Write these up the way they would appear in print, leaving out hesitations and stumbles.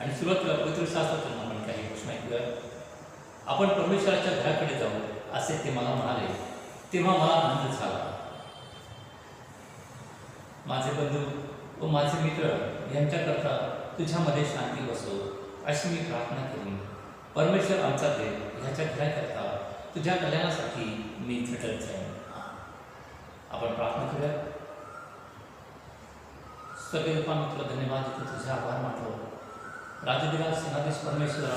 आणि सुरुवातीला पवित्र शास्त्रातून आपण काही घोषणा ऐकूया. आपण परमेश्वराच्या घराकडे जाऊ असे ते मला म्हणाले, तेव्हा मला आनंद झाला. माझे बंधू व माझे मित्र यांच्याकरता तुझ्यामध्ये शांती बसो अशी मी प्रार्थना केली. परमेश्वर आमचा देव ह्याच्या घराकरता तुझ्या कल्याणासाठी मी झटत जाईन. आपण प्रार्थना करूया. सगळे मित्र धन्यवाद देतो, तुझे आभार मानतो. राजदिरा सेनाधीश परमेश्वरा,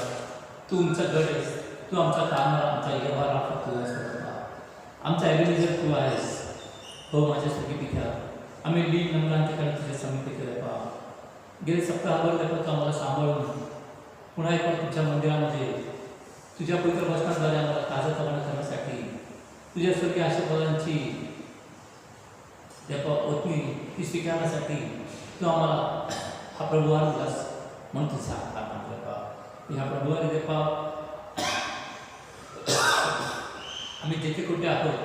तू आमचा गड आहेस, तू आमचा तारणारा, आमचा यहोवा राफा तू आहेस बाबा. आमचा एबेनेझर तू आहेस. हो माझ्या सगळी पित्या, आम्ही लीन नम्रांच्याकडे तुझ्या समीप केलं पहा. गेले सप्ताहभर देखील तू आम्हाला सांभाळून पुन्हा एक वेळ तुझ्या मंदिरामध्ये तुझ्या पवित्र वचनाद्वारे आम्हाला ताजंतवानं करण्यासाठी तुझ्या स्वर्गीय आशीर्वादांची देवा ओतनी ती स्वीकारण्यासाठी तू आम्हाला हा प्रभुवार दिलास म्हणून तुझा आभार मानतो पहा. ह्या प्रभुवारी देवा आम्ही जेथे कुठे आहोत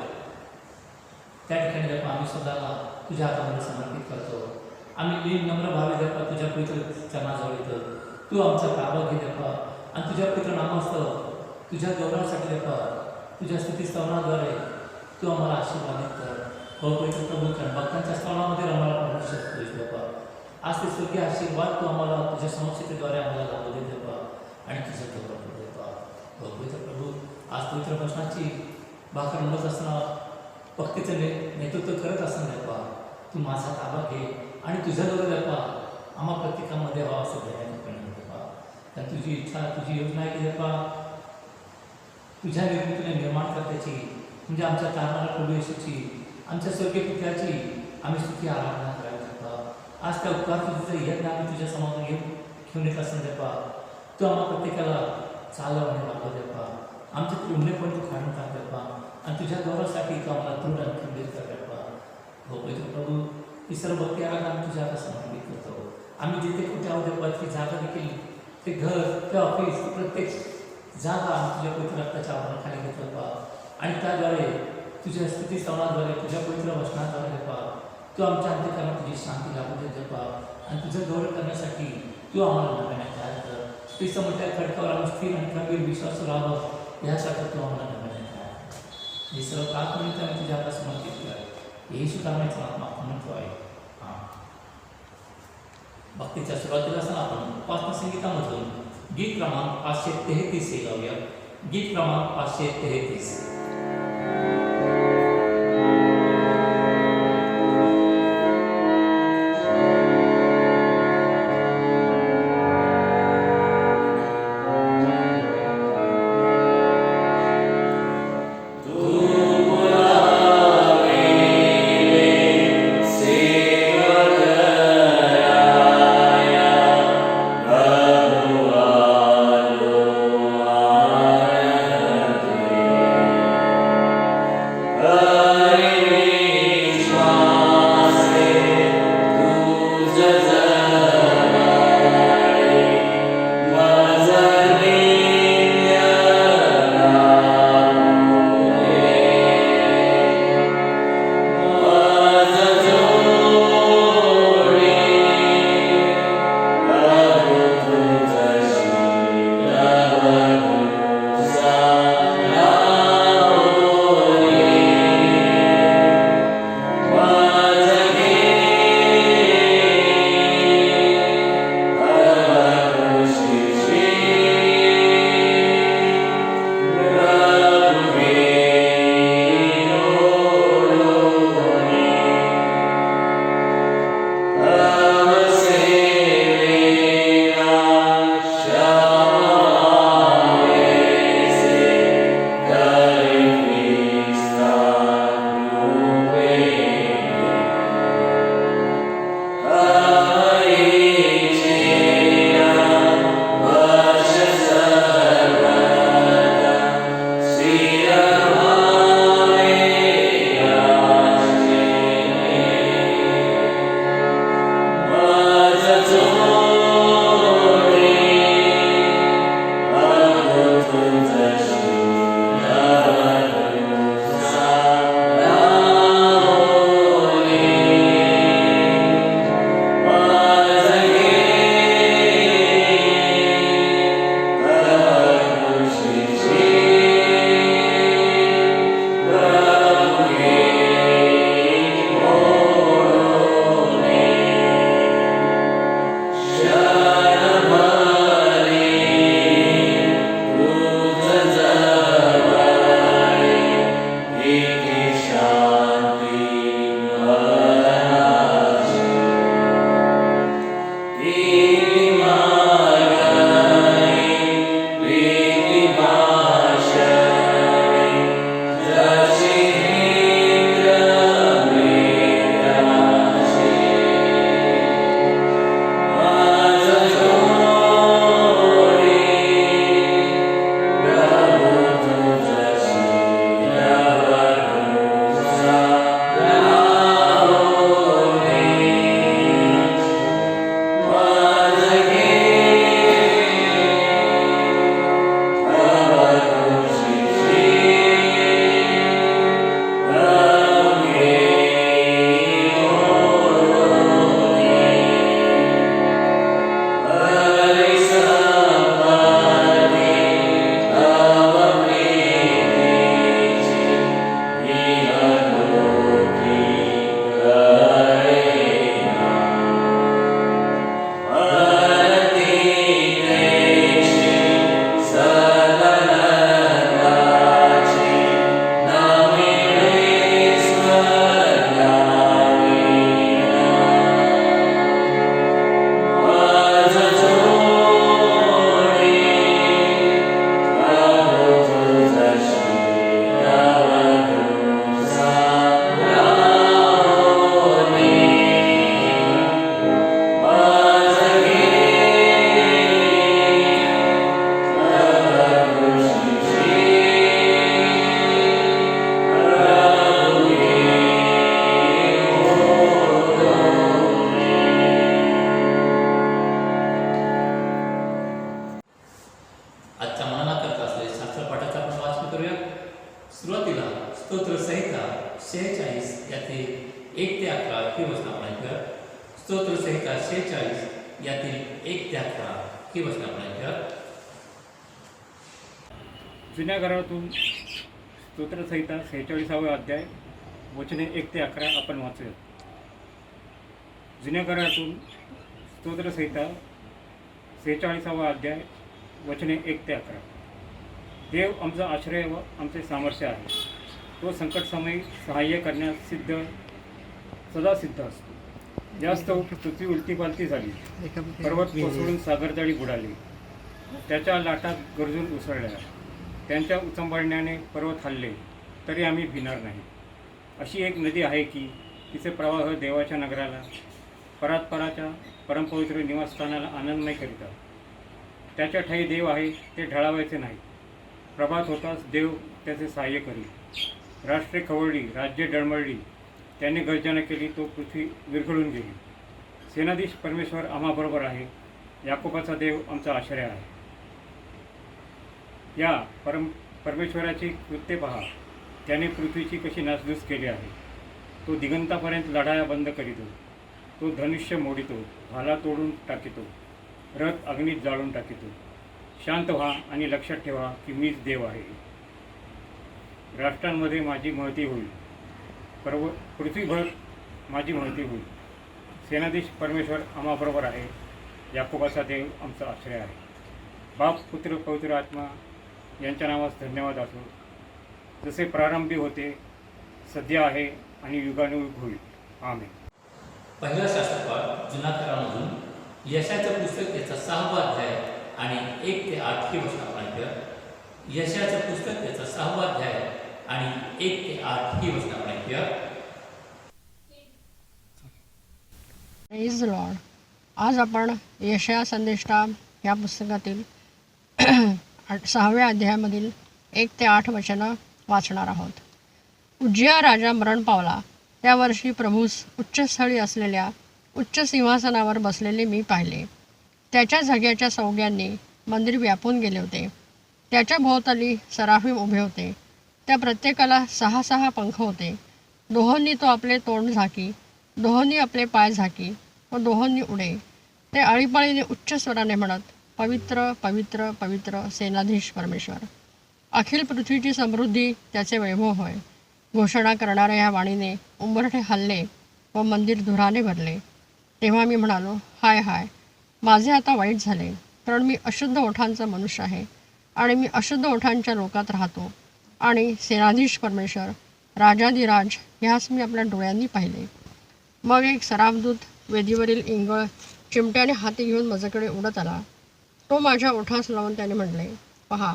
त्या ठिकाणी देवा आम्ही स्वतःला तुझ्या हातामध्ये समर्पित करतो. आम्ही नम्र भावे देवा तुझ्या पवित्र चरणाजवळ येतो. तू आमचा ताबा घे देवा आणि तुझ्या पवित्र नामास्तव तुझ्या गौरवासाठी देवा तुझ्या स्तुतीस्तवनाद्वारे तू आम्हाला आशीर्वादित कर. हो पवित्र प्रभू कर भक्तांच्या स्तवनामध्ये आम्हाला प्रवेश करतोस देवा. आज ते स्वर्गीय आशीर्वाद तू आम्हाला तुझ्या संस्कृतीद्वारे आम्हाला लाभू दे देवा आणि तुझं गौरव करू देवा. हो पवित्र प्रभू आज पवित्र वचनाची भाकर म्हणत असताना भक्तीचं नेतृत्व करत असताना देवा तू माझा ताबा घे आणि तुझ्या गौरव देवा आम्हा प्रत्येकामध्ये व्हावं असं ध्येयाने करणार देवा. कारण तुझी इच्छा तुझी योजना आहे की देवा तुझ्या निर्मितीने निर्माण करण्याची म्हणजे आमच्या तारणाऱ्या प्रभू येशूची आमच्या स्वर्गीय पित्याची आम्ही स्तुती आराधना करायला देवा. आज त्या उपकार तुझं यज्ञ आम्ही तुझ्या समोर घेऊन येत असताना देवा तू आम्हा प्रत्येकाला चालव आणि वागव देवा. आमचे तुंडे पण तू काढून टाक देवा आणि तुझ्या गौरवासाठी तू आम्हाला दृढ आणि खंडित कर देवा. हो पवित्र प्रभू ही सर्व भक्ती आराधना आम्ही तुझ्या आता समर्पित करतो. आम्ही जिथे कुठे आहोत देवा ती जागा देखील ते घर ते ऑफिस प्रत्येक जागा आम्ही तुझ्या पवित्र रक्ताच्या आवरणाखाली घेतो देवा आणि त्याद्वारे तुझ्या स्तुती स्तवनाद्वारे तुझ्या पवित्र वचनाद्वारे देवा तू आमच्या अंतःकरणात तुझी शांती लागू दे देवा आणि तुझं गौरव करण्यासाठी तू आम्हाला नव्याने तयार कर. ती समोरच्या खडकावर आम्ही स्थिर आणि खंबीर विश्वास राहावं यासाठी तू आम्हाला नव्याने तयार कर. हे सर्व प्रार्थनेत आम्ही तुझ्या आता समर्पित केलं येशू नावाचा आत्मा म्हणतो आहे. हां भक्तीच्या सुरुवातीला असताना आपण उपासना संगीतामधून गीत क्रमांक 533 हे गाऊया. गीत क्रमांक 533. 1 ते 11 ही वचनं आपण ऐकूया. स्तोत्रसंहिता 46 यातील 1 ते 11 ही वचनं आपण ऐकूया. जुन्या करारातून स्तोत्रसंहिता 46 अध्याय वचने 1 ते 11 आपण वाचूया. जुन्या करारातून स्तोत्रसंहिता 46 अध्याय वचने 1 ते 11. देव आमचा आश्रय व आमचे सामर्थ्य आहे. तो संकटसमयी सहाय्य करण्यास सदा सिद्ध असतो. जास्त पृथ्वी उलटीपालटी झाली, पर्वत कोसळून सागरतळी बुडाली, त्याच्या लाटात गरजून उसळल्या, त्यांच्या उचंबळण्याने पर्वत हलले, तरी आम्ही भिणार नाही. अशी एक नदी आहे की तिचे प्रवाह देवाच्या नगराला, परात्पराच्या परमपवित्र निवासस्थानाला आनंदमय करीतात. त्याच्या ठाई देव आहे ते ढळावायचे नाही. प्रभात होताच देव त्याचे सहाय्य करी. राष्ट्रे खवळली, राज्ये डळमळली, त्याने गर्जना केली, तो पृथ्वी विरघळून गेली. सेनाधीश परमेश्वर आम्हाबरोबर आहे. याकोबाचा देव आमचा आश्रय आहे. या परमेश्वराची कृत्ये पहा. त्याने पृथ्वीची कशी नासधूस केली आहे. तो दिगंतापर्यंत लढाया बंद करीतो. तो धनुष्य मोडितो, भाला तोडून टाकितो, रथ अग्नीत जाळून टाकितो. शांत व्हा आणि लक्षात ठेवा की मीच देव आहे. राष्ट्रांमध्ये माझी महती होईल, पृथ्वीभर माझी महती होईल. सेनाधीश परमेश्वर आम्हाबरोबर आहे. याकोबाचा देव आमचा आश्रय आहे. बाप, पुत्र, पवित्र आत्मा यांच्या नावास धन्यवाद असो, जसे प्रारंभी होते, सध्या आहे आणि युगानुयुग होईल. आमेन. पहिला शास्त्रपाठ जुना करारामधून यशाचं पुस्तक याचा 6वा अध्याय आणि 1 ते 8 ही वचनं आपण ऐकूया. यशाचं पुस्तक याचा 6वा अध्याय आणि 1 ते 8 ही वचनं आपण ऐकूया. Praise Lord. आज आपण यशाया संदेष्टा या पुस्तकातील 6व्या अध्यायामधील 1 ते 8 वचनं वाचणार आहोत. उज्जिया राजा मरण पावला त्या वर्षी प्रभूस उच्चस्थळी असलेल्या उच्च सिंहासनावर बसलेले मी पाहिले. त्याच्या झग्याच्या सौग्यांनी मंदिर व्यापून गेले होते. त्याच्या भोवताली सराफीम उभे होते. त्या प्रत्येकाला 6 पंख होते. दोहोंनी तो आपले तोंड झाकी, दोहोंनी आपले पाय झाकी व दोहोंनी उडे. ते आळीपाळीने उच्च स्वराने म्हणत, पवित्र पवित्र पवित्र सेनाधीश परमेश्वर, अखिल पृथ्वीची समृद्धी त्याचे वैभव होय. घोषणा करणाऱ्या ह्या वाणीने उंबरठे हल्ले व मंदिर धुराने भरले. तेव्हा मी म्हणालो, हाय हाय, माझे आता वाईट झाले, कारण मी अशुद्ध ओठांचा मनुष्य आहे आणि मी अशुद्ध ओठांच्या लोकात राहतो. आणि सेनाधीश परमेश्वर, राजाधिराज ह्यास मी आपल्या डोळ्यांनी पाहिले. मग एक सराफदूत वेदीवरील इंगळ चिमट्याने हाती घेऊन माझ्याकडे उडत आला. तो माझ्या ओठास लावून त्याने म्हटले, पहा,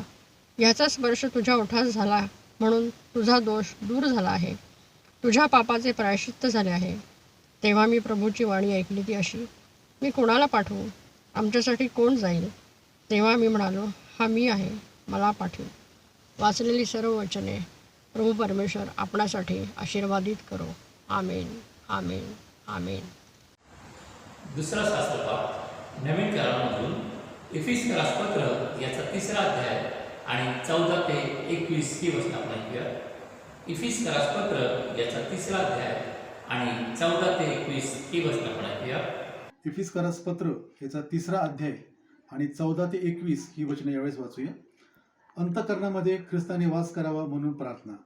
ह्याचा स्पर्श तुझ्या ओठास झाला म्हणून तुझा दोष दूर झाला आहे. तुझ्या पापाचे प्रायश्चित्त झाले आहे. तेव्हा मी प्रभूची वाणी ऐकली ती अशी, मी कोणाला पाठवू? आमच्यासाठी कोण जाईल? तेव्हा मी म्हणालो, हा मी आहे, मला पाठवू. वाचलेली सर्व वचने प्रभू परमेश्वर आपणासाठी आशीर्वादित करो. आमेन, आमेन, आमेन. दुसरा शास्त्रपाठ नवीन करारामधून इफिसकरास पत्र याचा 3रा अध्याय आणि 14 ते 21 ही वचनं आपण ऐकूया. इफिसकरास पत्र याचा 3रा अध्याय आणि 14 ते 21 ही वचनं आपण ऐकूया. इफिसकरास पत्र याचा 3रा अध्याय आणि 14 ते 21 ही वचने यावेळेस वाचूया. अंतःकरणामध्ये ख्रिस्ताने वास करावा म्हणून प्रार्थना.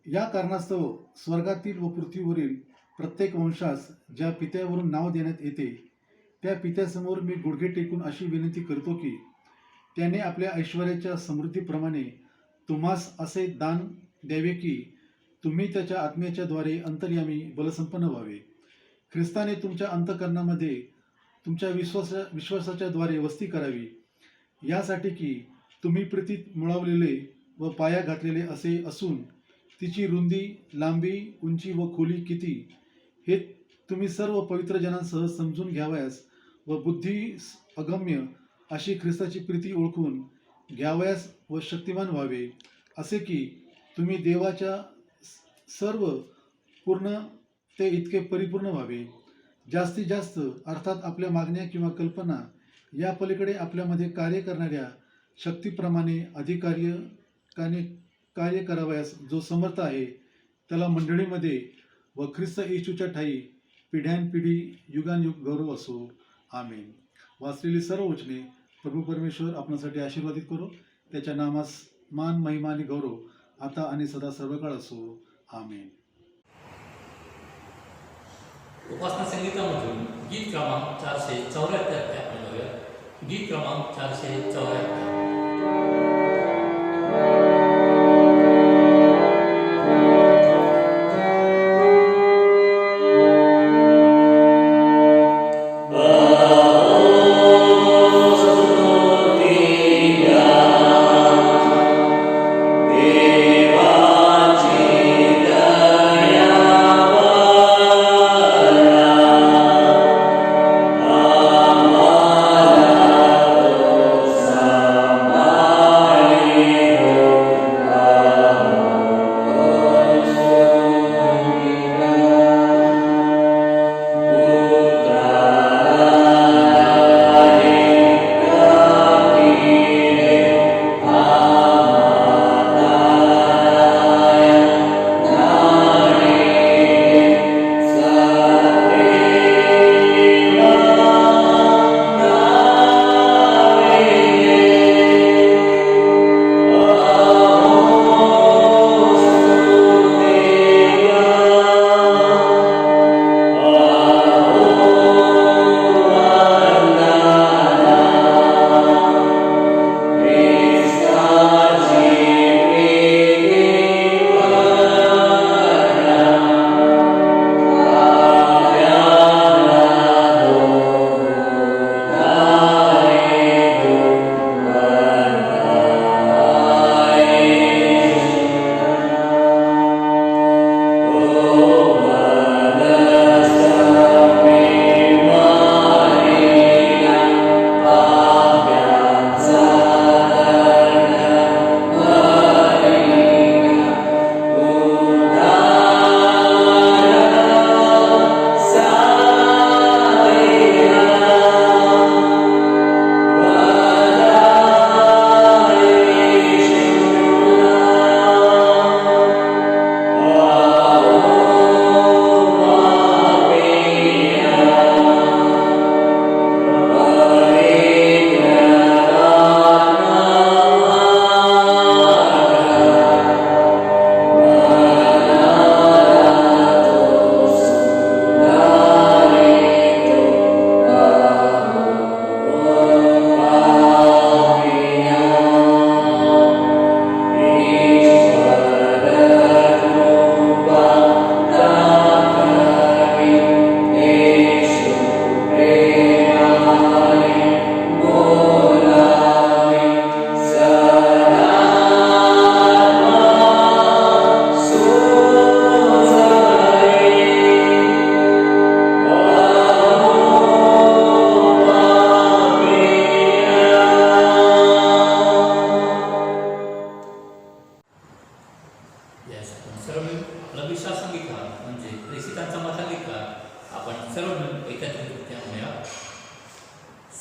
या कारणास्तव स्वर्गातील व पृथ्वीवरील प्रत्येक वंशास ज्या पित्यावरून नाव देण्यात येते, त्या पित्यासमोर मी गुडघे टेकून अशी विनंती करतो की त्याने आपल्या ऐश्वर्याच्या समृद्धीप्रमाणे तुम्हास असे दान द्यावे की तुम्ही त्याच्या आत्म्याच्या द्वारे अंतर्यामी बलसंपन्न व्हावे. ख्रिस्ताने तुमच्या अंतःकरणामध्ये तुमच्या विश्वासाच्या द्वारे वस्ती करावी, यासाठी की तुम्ही प्रीतीत मुळावलेले व पाया घातलेले असे असून तिची रुंदी, लांबी, उंची व खोली किती हे तुम्ही सर्व पवित्र जनांसह समजून घ्यावयास व बुद्धी अगम्य अशी ख्रिस्ताची प्रीती ओळखून घ्यावयास व शक्तिमान व्हावे, असे की तुम्ही देवाच्या सर्व पूर्ण ते इतके परिपूर्ण व्हावे. जास्तीत जास्त अर्थात आपल्या मागण्या किंवा कल्पना या पलीकडे आपल्यामध्ये कार्य करणाऱ्या शक्तीप्रमाणे कार्य करावयास जो समर्थ आहे, त्याला मंडळीमध्ये व ख्रिस्त येशूच्या ठायी पिढ्यानपिढी युगानयुग गौरव असो. आमेन. वाचलेली सर्व वचने प्रभू परमेश्वर आपणासाठी आशीर्वादित करो. त्याच्या नामास मान, महिमा आणि गौरव आता आणि सदा सर्वकाळ असो. आमेन. उपासना संगीतामधून गीत क्रमांक 474 ते आपण घेऊया. गीत क्रमांक 474.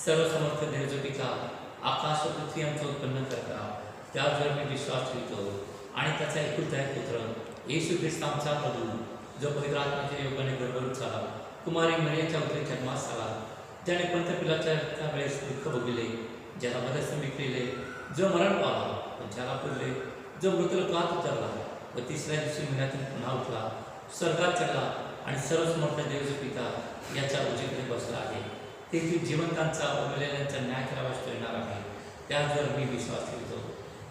सर्वसमर्थ देवाचा पिता, आकाश व पृथ्वी यांचं उत्पन्न करता, त्यावर मी विश्वास ठेवतो आणि त्याचा एकुलता एक पुत्र येशू ख्रिस्त आमचा प्रभू, जो पवित्र आत्म्याच्या योगाने गर्भरूप झाला, कुमारी मरियाच्या उदरी जन्मास आला, ज्याने पंथपिलाच्या वेळेस दुःख भोगले, ज्याला मदत विकलेले, जो मरण पावला पण ज्याला पुरले, जो मृत्यूलोकात उतरला व तिसऱ्या दिवशी मृत्यूतून पुन्हा उठला, स्वर्गात चढला आणि सर्वसमर्थ देवाचा पिता याच्या उजवीकडे बसला आहे. तेथील जिवंतांचा उरलेल्यांचा न्याय करावास येणार आहे. त्याचवर मी विश्वास ठेवतो.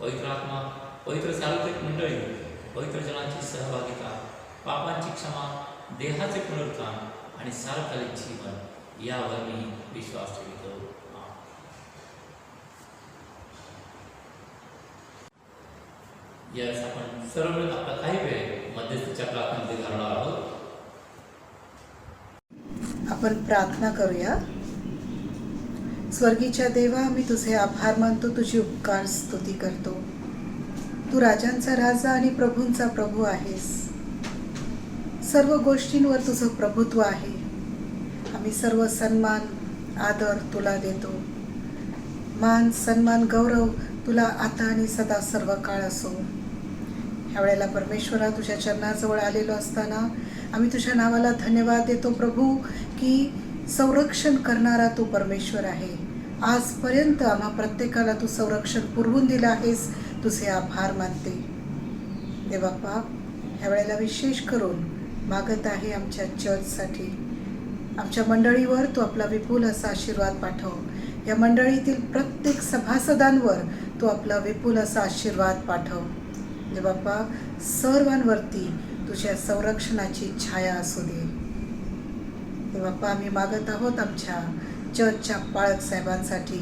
पवित्र आत्मा, पवित्र सार्वत्रिक मंडळी, पवित्र जनांची सहभागिता, पापांची क्षमा, देहाचे पुनरुत्थान आणि सार्वकालिक जीवन यावर मी विश्वास ठेवतो. यावेळेस आपण सर्व मिळून आपला काही वेळ मध्यस्थीच्या प्रार्थनेमध्ये घालणार आहोत. आपण प्रार्थना करूया. स्वर्गीच्या देवा, मी तुझे आभार मानतो, तुझी उपकार स्तुती करतो. तू राजांचा राजा आणि प्रभूंचा प्रभू आहेस. सर्व गोष्टींवर तुझं प्रभुत्व आहे. आम्ही सर्व सन्मान, आदर तुला देतो. मान, सन्मान, गौरव तुला आता आणि सदा सर्व काळ असो. ह्या वेळेला परमेश्वरा, तुझ्या चरणाजवळ आलेलो असताना आम्ही तुझ्या नावाला धन्यवाद देतो प्रभू की संरक्षण करणारा तू परमेश्वर आहे. आजपर्यंत आम्हा प्रत्येकाला तू संरक्षण पुरवून दिलं आहेस. तुझे आभार मानते दे बाप्पा. ह्या वेळेला विशेष करून मागत आहे आमच्या चर्चसाठी. आमच्या मंडळीवर तू आपला विपुल असा आशीर्वाद पाठव. या मंडळीतील प्रत्येक सभासदांवर तू आपला विपुल असा आशीर्वाद पाठव दे बाप्पा. सर्वांवरती तुझ्या संरक्षणाची छाया असू दे दे बाप्पा. आम्ही मागत आहोत आमच्या चर्चच्या पाळक साहेबांसाठी,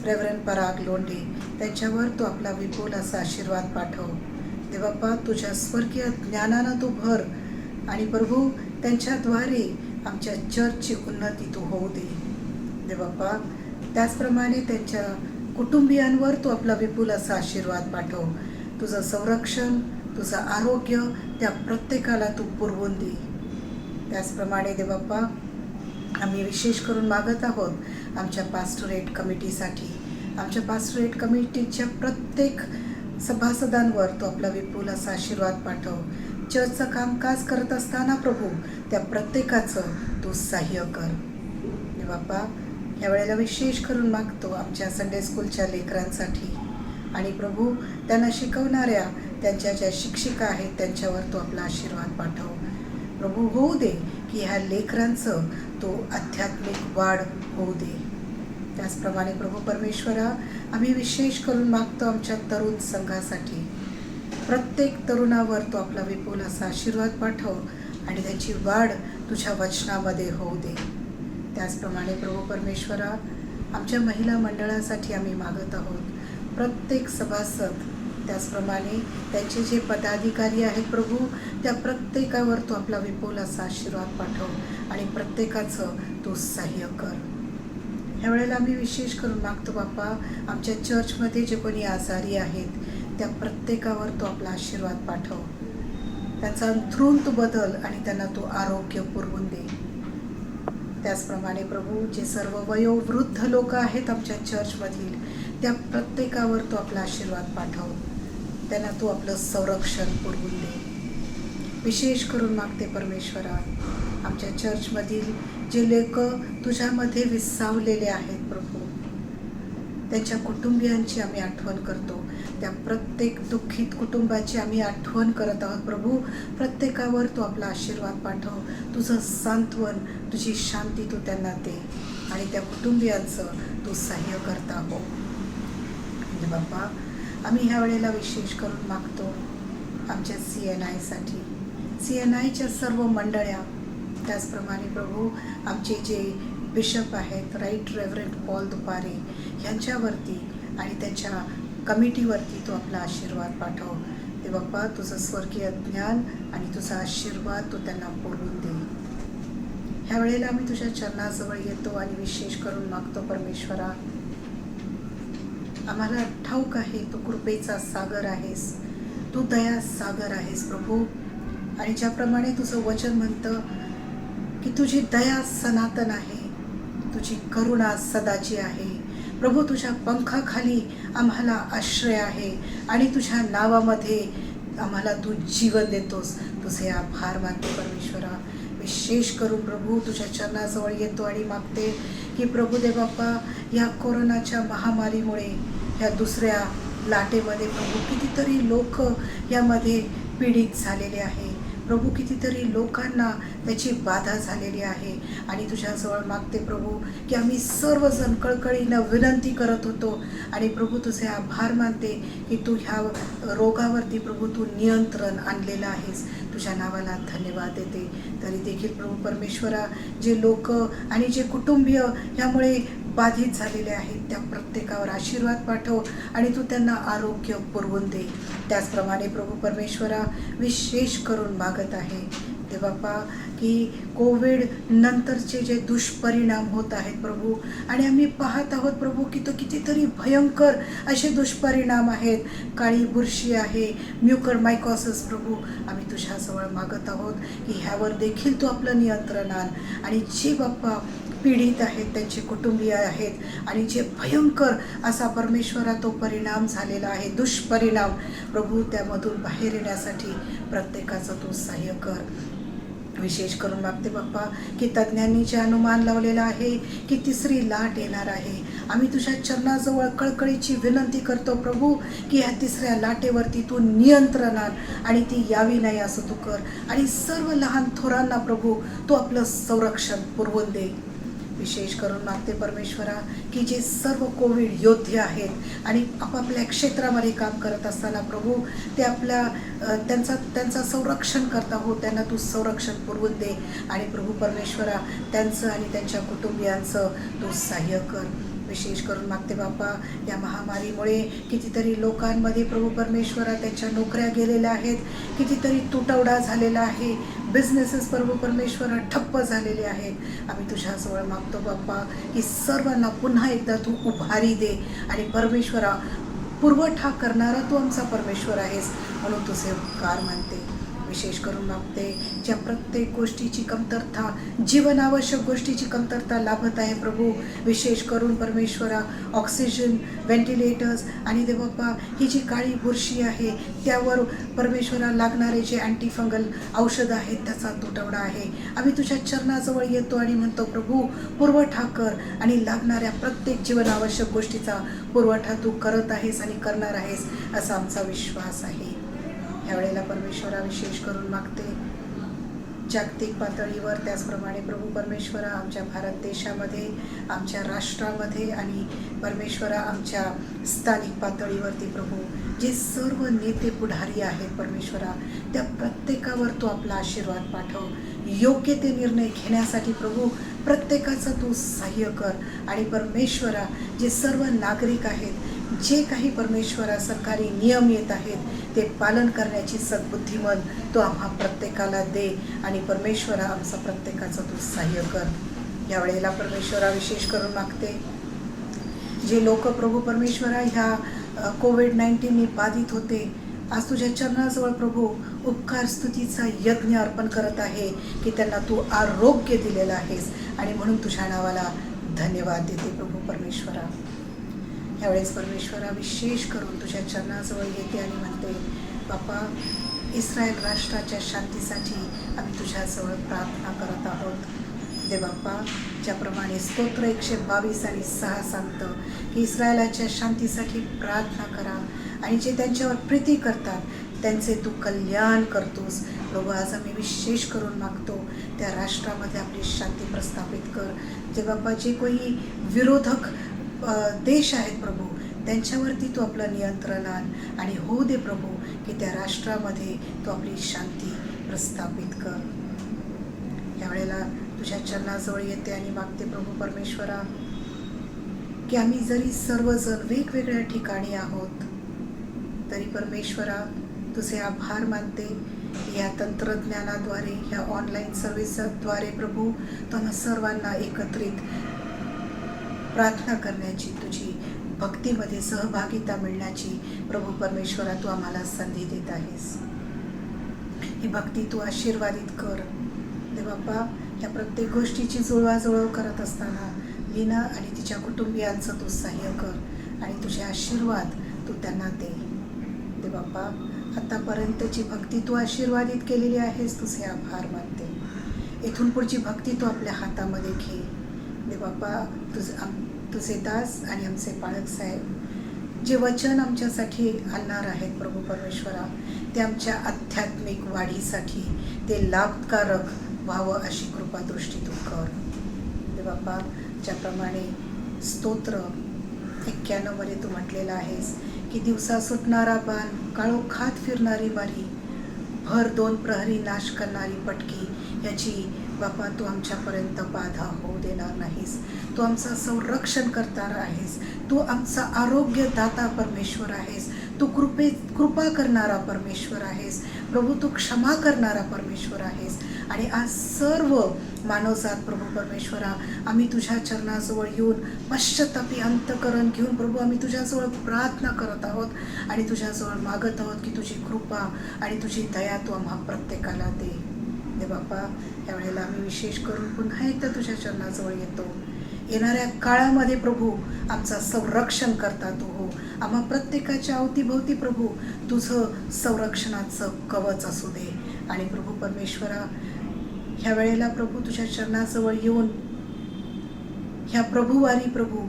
रेव्हरंड पराग लोंढे, त्यांच्यावर तू आपला विपुल असा आशीर्वाद पाठव दे बाप्पा. तुझ्या स्वर्गीय ज्ञानानं तू भर आणि प्रभू त्यांच्याद्वारे आमच्या चर्चची उन्नती तू होऊ दे बाप्पा. त्याचप्रमाणे त्यांच्या कुटुंबियांवर तू आपला विपुल असा आशीर्वाद पाठव. तुझं संरक्षण, तुझं आरोग्य त्या प्रत्येकाला तू पुरवून दे. त्याचप्रमाणे दे बाप्पा आम्ही विशेष करून मागत आहोत आमच्या पास्टोरेट कमिटीसाठी. आमच्या पास्टोरेट कमिटीच्या प्रत्येक सभासदांवर तू आपला विपुल असा आशीर्वाद पाठव. चर्चचं कामकाज करत असताना प्रभू त्या प्रत्येकाचं तू सहाय्य कर दे बाप्पा. या वेळेला विशेष करून मागतो आमच्या संडे स्कूलच्या लेकरांसाठी आणि प्रभू त्यांना शिकवणाऱ्या त्यांच्या ज्या शिक्षिका आहेत त्यांच्यावर तू आपला आशीर्वाद पाठव. प्रभू होऊ दे की ह्या लेकरांचं तो आध्यात्मिक वाढ होऊ दे. त्याचप्रमाणे प्रभू परमेश्वरा आम्ही विशेष करून मागतो आमच्या तरुण संघासाठी. प्रत्येक तरुणावर तो आपला विपुल असा आशीर्वाद पाठव आणि त्याची वाढ तुझ्या वचनामध्ये होऊ दे. त्याचप्रमाणे प्रभू परमेश्वरा आमच्या महिला मंडळासाठी आम्ही मागत आहोत. प्रत्येक सभासद, त्याचप्रमाणे त्यांचे जे पदाधिकारी आहेत प्रभू, त्या प्रत्येकावर तू आपला विपुल असा आशीर्वाद पाठव आणि प्रत्येकाचं तू सहाय्य कर. ह्या वेळेला आम्ही विशेष करून मागतो बाप्पा आमच्या चर्चमध्ये जे कोणी आजारी आहेत त्या प्रत्येकावर तू आपला आशीर्वाद पाठव. त्यांचा अंथरूण तू बदल आणि त्यांना तू आरोग्य पुरवून दे. त्याचप्रमाणे प्रभू जे सर्व वयोवृद्ध लोक आहेत आमच्या चर्चमधील त्या प्रत्येकावर तू आपला आशीर्वाद पाठव. त्यांना तू आपलं संरक्षण पुरवून दे. विशेष करून मागते परमेश्वरा आमच्या चर्चमधील जे लोक तुझ्यामध्ये विसावलेले आहेत प्रभू, त्यांच्या कुटुंबियांची आम्ही आठवण करतो. त्या प्रत्येक दुःखित कुटुंबाची आम्ही आठवण करत आहोत प्रभू. प्रत्येकावर तू आपला आशीर्वाद पाठव. तुझं सांत्वन, तुझी शांती तू त्यांना दे आणि त्या कुटुंबियांचं तू सहाय्य करता हो बाप्पा. आम्ही ह्या वेळेला विशेष करून मागतो आमच्या CNI साठी, CNIच्या सर्व मंडळ्या, त्याचप्रमाणे प्रभू आमचे जे बिशप आहेत राईट रेव्हरंड पॉल दुपारे यांच्यावरती आणि त्यांच्या कमिटीवरती तू आपला आशीर्वाद पाठव ते बाप्पा. तुझं स्वर्गीय ज्ञान आणि तुझा आशीर्वाद तू त्यांना पुरवून दे. ह्या वेळेला आम्ही तुझ्या चरणाजवळ येतो आणि विशेष करून मागतो परमेश्वरा आम्हाला ठाऊक आहे तू कृपेचा सागर आहेस, तू दया सागर आहेस प्रभू. आणि ज्याप्रमाणे तुझं वचन म्हणतं की तुझी दया सनातन आहे, तुझी करुणा सदाची आहे प्रभू. तुझ्या पंखाखाली आम्हाला आश्रय आहे आणि तुझ्या नावामध्ये आम्हाला तू जीवन देतोस. तुझे आभार मानते परमेश्वरा. विशेष करून प्रभू तुझ्या चरणाजवळ येतो आणि मागते की प्रभू दे बाप्पा या कोरोनाच्या महामारीमुळे ह्या दुसऱ्या लाटेमध्ये प्रभू कितीतरी लोक यामध्ये पीडित झालेले आहे प्रभू. कितीतरी लोकांना त्याची बाधा झालेली आहे आणि तुझ्याजवळ मागते प्रभू की आम्ही सर्वजण कळकळीनं विनंती करत होतो आणि प्रभू तुझे आभार मानते की तू ह्या रोगावरती प्रभू तू नियंत्रण आणलेलं आहेस. तुझ्या नावाला धन्यवाद देते. तरी देखील प्रभू परमेश्वरा जे लोक आणि जे कुटुंबीय यामुळे बाधित झालेले आहेत त्या प्रत्येकावर आशीर्वाद पाठव आणि तू त्यांना आरोग्य पुरवून दे. त्याचप्रमाणे प्रभू परमेश्वरा विशेष करून मागत आहे ते बाप्पा की कोविड नंतरचे जे दुष्परिणाम होत आहेत प्रभू आणि आम्ही पाहत आहोत प्रभू की तो कितीतरी भयंकर असे दुष्परिणाम आहेत. काळी बुरशी आहे, म्युकरमायकॉसिस प्रभू. आम्ही तुझ्याजवळ मागत आहोत की ह्यावर देखील तू आपलं नियंत्रण आण आणि जे बाप्पा पीडित आहेत त्यांचे कुटुंबीय आहेत आणि जे भयंकर असा परमेश्वरा तो परिणाम झालेला आहे दुष्परिणाम प्रभू त्यामधून बाहेर येण्यासाठी प्रत्येकाचं तू सहाय्य कर. विशेष करून मागते बाप्पा की तज्ज्ञांनी जे अनुमान लावलेला आहे की तिसरी लाट येणार आहे. आम्ही तुझ्या चरणाजवळ कळकळीची विनंती करतो प्रभू की ह्या तिसऱ्या लाटेवरती तू नियंत्रण आण आणि ती यावी नाही असं तू कर. आणि सर्व लहान थोरांना प्रभू तू आपलं संरक्षण पुरवून दे. विशेष करून मागते परमेश्वरा की जे सर्व कोविड योद्धे आहेत आणि आपापल्या क्षेत्रामध्ये काम करत असताना प्रभू ते आपल्या त्यांचा संरक्षण करता हो, त्यांना तू संरक्षण पुरवून दे. आणि प्रभू परमेश्वरा त्यांचं आणि त्यांच्या कुटुंबियांचं तू सहाय्य कर. विशेष करून मागते बाप्पा या महामारीमुळे कितीतरी लोकांमध्ये प्रभू परमेश्वरा त्यांच्या नोकऱ्या गेलेल्या आहेत, कितीतरी तुटवडा झालेला आहे, बिझनेसेस प्रभू परमेश्वरा ठप्प झालेले आहेत. आम्ही तुझ्याजवळ मागतो बाप्पा की सर्वांना पुन्हा एकदा तू उभारी दे. आणि परमेश्वरा पुरवठा करणारा तू आमचा परमेश्वर आहेस म्हणून तुझे उपकार मानते. विशेष करून मागते ज्या प्रत्येक गोष्टीची कमतरता, जीवनावश्यक गोष्टीची कमतरता लाभत आहे प्रभू, विशेष करून परमेश्वरा ऑक्सिजन, व्हेंटिलेटर्स आणि देवबाप्पा ही जी काळी बुरशी आहे त्यावर परमेश्वरा लागणारे जे अँटीफंगल औषधं आहेत त्याचा तुटवडा आहे. आम्ही तुझ्या चरणाजवळ येतो आणि म्हणतो प्रभू पुरवठा कर आणि लागणाऱ्या प्रत्येक जीवनावश्यक गोष्टीचा पुरवठा तू करत आहेस आणि करणार आहेस असा आमचा विश्वास आहे. यावेळेला परमेश्वरा विशेष करून मागते जागतिक पातळीवर, त्याचप्रमाणे प्रभू परमेश्वरा आमच्या भारत देशामध्ये, आमच्या राष्ट्रामध्ये आणि परमेश्वरा आमच्या स्थानिक पातळीवरती प्रभू जे सर्व नेते पुढारी आहेत परमेश्वरा त्या प्रत्येकावर तू आपला आशीर्वाद पाठव. योग्य ते निर्णय घेण्यासाठी प्रभू प्रत्येकाचं तू सहाय्य कर. आणि परमेश्वरा जे सर्व नागरिक आहेत, जे काही परमेश्वरा सरकारी नियम येत आहेत ते पालन करण्याची सद्बुद्धिमन तो आम्हा प्रत्येकाला दे. आणि परमेश्वरा आमचा प्रत्येकाचं तू सहाय्य कर. यावेळेला परमेश्वरा विशेष करून मागते जे लोक प्रभू परमेश्वरा ह्या कोविड-19 बाधित होते, आज तुझ्या चरणाजवळ प्रभू उपकार स्तुतीचा यज्ञ अर्पण करत आहे की त्यांना तू आरोग्य दिलेलं आहेस आणि म्हणून तुझ्या नावाला धन्यवाद देते प्रभू परमेश्वरा. यावेळेस परमेश्वरा विशेष करून तुझ्या चरणाजवळ येते आणि म्हणते बाप्पा इस्रायल राष्ट्राच्या शांतीसाठी आम्ही तुझ्याजवळ प्रार्थना करत आहोत. देवबाप्पा ज्याप्रमाणे स्तोत्र 122 आणि 6 सांगतं की इस्रायलाच्या शांतीसाठी प्रार्थना करा आणि जे त्यांच्यावर प्रीती करतात त्यांचे तू कल्याण करतोस. प्रभू आज आम्ही विशेष करून मागतो त्या राष्ट्रामध्ये आपली शांती प्रस्थापित कर. देवबाप्पा जे कोणी विरोधक देश आहेत प्रभू त्यांच्यावरती तू आपलं नियंत्रण आण आणि होऊ दे प्रभू की त्या राष्ट्रामध्ये तू आपली शांती प्रस्थापित कर. यावेळेला तुझ्या चरणाजवळ येते आणि मागते प्रभू परमेश्वरा की आम्ही जरी सर्वजण वेगवेगळ्या ठिकाणी आहोत तरी परमेश्वरा तुझे आभार मानते. या तंत्रज्ञानाद्वारे, ह्या ऑनलाईन सर्व्हिसद्वारे प्रभू तू आम्हा सर्वांना एकत्रित प्रार्थना करण्याची, तुझी भक्तीमध्ये सहभागिता मिळण्याची प्रभू परमेश्वरा तू आम्हाला संधी देत आहेस. ही भक्ती तू आशीर्वादित कर. देवबाप्पा या प्रत्येक गोष्टीची जुळवाजुळव करत असताना लीना आणि तिच्या कुटुंबियांचं तू सहाय्य कर आणि तुझे आशीर्वाद तू त्यांना दे. देवबाप्पा आतापर्यंतची भक्ती तू आशीर्वादित केलेली आहेस, तुझे आभार मानते. इथून पुढची भक्ती तू आपल्या हातामध्ये घे. देवबाप्पा तुझे दास आणि आमचे पाळक साहेब जे वचन आमच्यासाठी आणणार आहेत प्रभू परमेश्वरा ते आमच्या आध्यात्मिक वाढीसाठी ते लाभकारक व्हावं अशी कृपादृष्टी तू कर. देवबाप्पा ज्याप्रमाणे स्तोत्र 91 मध्ये तू म्हटलेलं आहेस की दिवसा सुटणारा बाण, काळोखात फिरणारी मारी, भर 2 प्रहरी नाश करणारी पटकी याची बापा तू आमच्यापर्यंत बाधा होऊ देणार नाहीस. तू आमचं संरक्षण करणार आहेस. तू आमचा आरोग्यदाता परमेश्वर आहेस. तू कृपा करणारा परमेश्वर आहेस. प्रभू तू क्षमा करणारा परमेश्वर आहेस. आणि आज सर्व मानवजात प्रभू परमेश्वरा आम्ही तुझ्या चरणाजवळ येऊन पश्चातापी अंतकरण घेऊन प्रभू आम्ही तुझ्याजवळ प्रार्थना करत आहोत आणि तुझ्याजवळ मागत आहोत की तुझी कृपा आणि तुझी दया तू आम्हा प्रत्येकाला दे. बाप्पा यावेळेला आम्ही विशेष करून पुन्हा एकदा तुझ्या चरणाजवळ येतो. येणाऱ्या काळामध्ये प्रभू आमचा संरक्षण करता तू हो. आम्हा प्रत्येकाच्या अवतीभोवती प्रभू तुझं संरक्षणाचं कवच असू दे. आणि प्रभू परमेश्वरा ह्या वेळेला प्रभू तुझ्या चरणाजवळ येऊन ह्या प्रभुवारी प्रभू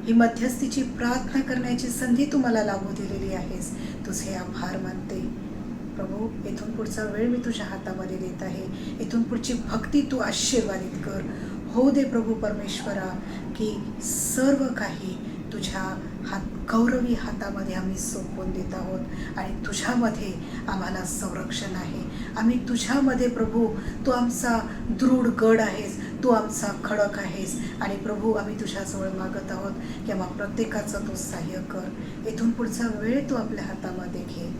ही मध्यस्थीची प्रार्थना करण्याची संधी तू मला लाभू दिलेली आहेस. तुझे आभार मानते प्रभू. इथून पुढचा वेळ मी तुझ्या हातामध्ये देत आहे. इथून पुढची भक्ती तू आशीर्वादित कर. होऊ दे प्रभू परमेश्वरा की सर्व काही तुझ्या गौरवी हातामध्ये आम्ही सोपवून देत आहोत आणि तुझ्यामध्ये आम्हाला संरक्षण आहे. आम्ही तुझ्यामध्ये प्रभू तू आमचा दृढ गड आहेस, तू आमचा खडक आहेस आणि प्रभू आम्ही तुझ्याजवळ मागत आहोत की आम्हा प्रत्येकाचं तू सहाय्य कर. इथून पुढचा वेळ तू आपल्या हातामध्ये घे.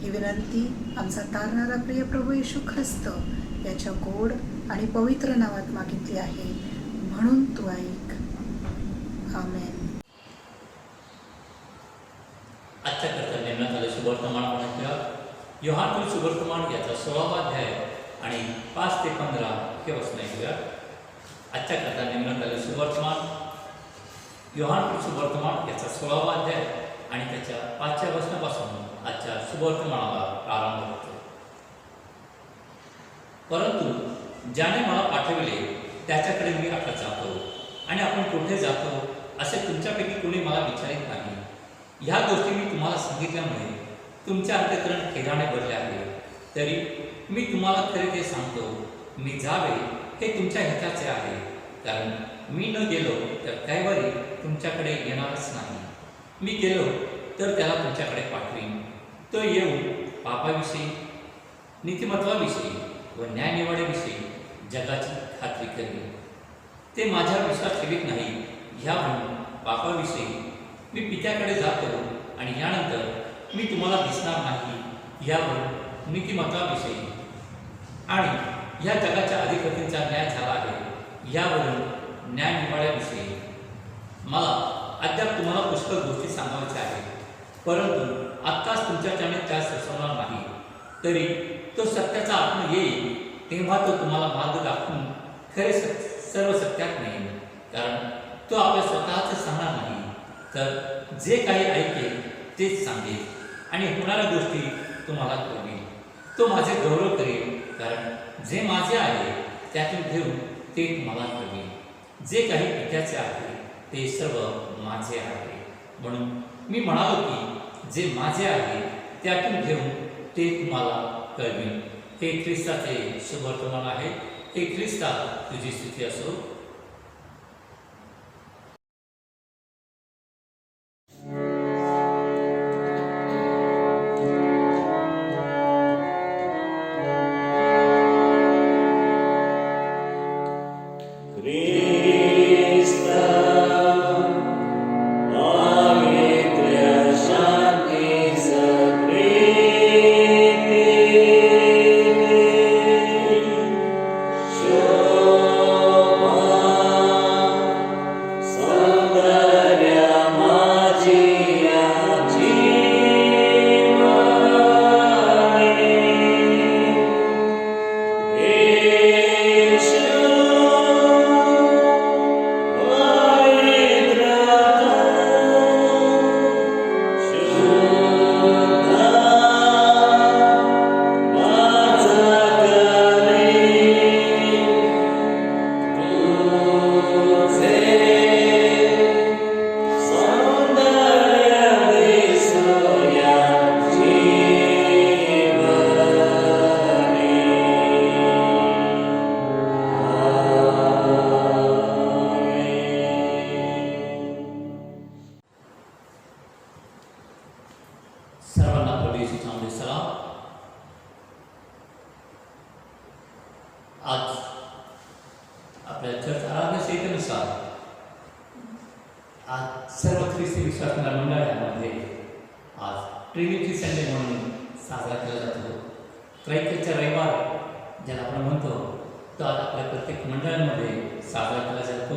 ही विनंती आमचा तारणारा प्रिय प्रभू येशू ख्रिस्त याच्या गोड आणि पवित्र नावात मागितली आहे, म्हणून तू ऐक. आमेन. आजच्या करता नेमण्यात आले सुवर्तमान म्हणूया. योहान सुवर्तमान याचा 16वा अध्याय आणि 5 ते 15 हे वचन ऐकूया. आजच्या करता नेमण्यात आले सुवर्तमान योहान सुवर्तमान याचा 16वा अध्याय आणि त्याच्या 5व्या वचनापासून आजच्या सुवर्तमानाला प्रारंभ होतो. परंतु ज्याने मला पाठविले त्याच्याकडे मी आता जातो आणि आपण कुठे जातो असे तुमच्यापैकी कोणी मला विचारित नाही. ह्या गोष्टी मी तुम्हाला सांगितल्यामुळे तुमचे अंतःकरण खेदाने भरले आहे. तरी मी तुम्हाला खरे ते सांगतो, मी जावे हे तुमच्या हिताचे आहे. कारण मी न गेलो तर कैवारी तुमच्याकडे येणारच नाही. मी गेलो तर त्याला तुमच्याकडे पाठवीन. तो येऊन पापाविषयी, नीतिमत्वाविषयी व न्यायनिवाड्याविषयी जगाची खात्री करेल. ते माझ्यावर विश्वास ठेवीत नाही. ह्यावरून पापाविषयी मी पित्याकडे जातो आणि यानंतर मी तुम्हाला दिसणार नाही यावर नीतिमत्वाविषयी आणि ह्या जगाच्या अधिपतींचा न्याय झाला आहे यावरून न्यायनिवाड्याविषयी मला अद्याप तुम्हाला पुष्कळ गोष्टी सांगायच्या आहेत. परंतु आत्ताच तुमच्याच्याने त्या सुचवणार नाही. तरी तो सत्याचा आत्मा येईल तेव्हा तो तुम्हाला मार्ग दाखवून खरे सर्व सत्यात नेईल. कारण तो आपल्या स्वतःच सांगणार नाही, तर जे काही ऐकेल तेच सांगेल आणि होणाऱ्या गोष्टी तुम्हाला कळवेल. तो माझे गौरव करेल, कारण जे माझे आहे त्यातून घेऊन ते तुम्हाला कळवेल. जे काही पित्याचे आहे ते सर्व माझे आहे. म्हणून मी म्हणालो की जे माझे आहे त्यातून घेऊन ते तुम्हाला कळवेल. हे ख्रिस्ताचे सुवर्तमान आहे. हे ख्रिस्ता तुझी स्तुती असो. सर्वांना प्रभू येशू चांगले सलाम. आज आपल्या चर्च आराधना संहितेनुसार आज सर्व ख्रिस्ती विश्वासणाऱ्या मंडळांमध्ये आज ट्रिनिटी संडे म्हणून साजरा केला जातो. त्रैक्याचा रविवार ज्याला आपण म्हणतो तो आज आपल्या प्रत्येक मंडळांमध्ये साजरा केला जातो.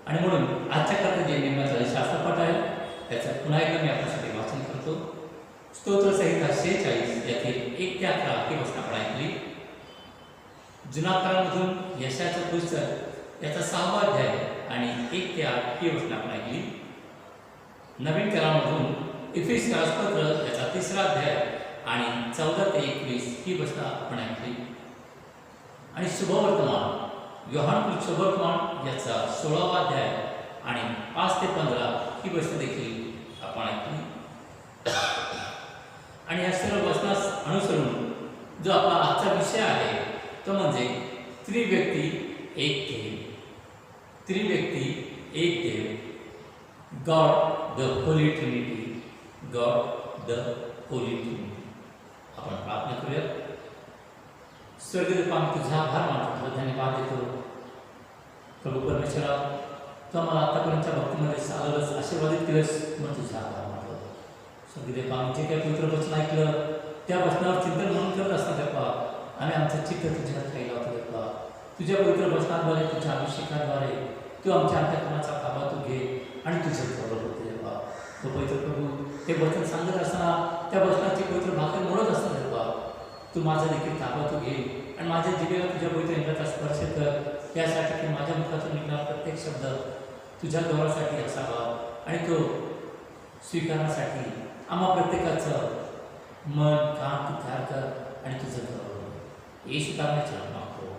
आणि म्हणून आजच्या करता जे नेमण्यात झाले शास्त्रपाठ आहे त्याचं पुन्हा एकदा मी आपल्यासाठी वाचन करतो. स्तोत्रसंहिता 46 यातील 1 ते 11 ही वचनं आपण ऐकली. जुना काळामधून यशाचं पुस्तक याचा 6वा अध्याय आणि 1 ते 8 ही वचनं आपण ऐकली. नवीन काळामधून इफिसियन्स पत्र याचा 3रा अध्याय आणि 14 ते 21 ही वचनं आपण ऐकली. आणि शुभवर्तमान योहान शुभवर्तमान याचा 16वा अध्याय आणि 5 ते 15 ही वचने देखील आपण ऐकली. आणि या सर्व वचनास अनुसरून जो आपला आजचा विषय आहे तो म्हणजे त्रिव्यक्ती एक देव. त्रिव्यक्ती एक देव, God the holy trinity, God the holy trinity. आपण प्रार्थना करूया. स्वर्गीय पिता, आम्ही तुझा आभार मानतो, तुला धन्यवाद देतो. प्रभू परमेश्वरा, तू आम्हाला आतापर्यंतच्या भक्तीमध्ये चालवलंच, आशीर्वादित केलंस, मग तुझा आभार मानतो. स्वर्गीय पिता, आम्ही जे काही पवित्र वचन ऐकलं त्या वचनावर चिंतन म्हणून करत असतात देवा, आम्ही आमचं चित्त तुझ्या हाती लावतो देवा. तुझ्या पवित्र वचनाद्वारे, तुझ्या अभिषेकाद्वारे तू आमच्या अंतःकरणाचा ताबा तू घे आणि तुझं गौरव होते देवा. तो पवित्र प्रभू ते वचन सांगत असताना त्या वचनाची पवित्र भाकर मोडत असतात देवा. तू माझा देखील ताबा तू घे आणि माझ्या जिभेला तुझ्या पवित्र इंद्राचा स्पर्श कर, यासाठी की माझ्या मुखातून निघणारा प्रत्येक शब्द तुझ्या गौरवासाठी असावा आणि तो स्वीकारण्यासाठी आम्हा प्रत्येकाचं मन कान तू तयार कर आणि तुझं गौरव येशू नावाने मागतो.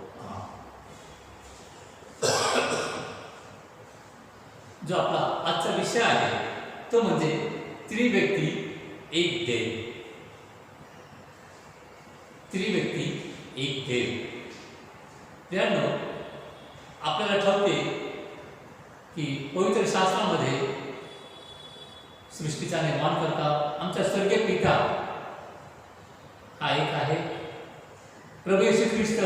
जो आपला आजचा विषय आहे तो म्हणजे त्रिव्यक्ती एक देव. त्रिव्यक्ती एक देव. त्यानं आपल्याला ठाऊके की पवित्र शास्त्रामध्ये सृष्टीचा निर्माण करता आमचा स्वर्गीय पिता हा एक आहे, प्रभू येशू ख्रिस्त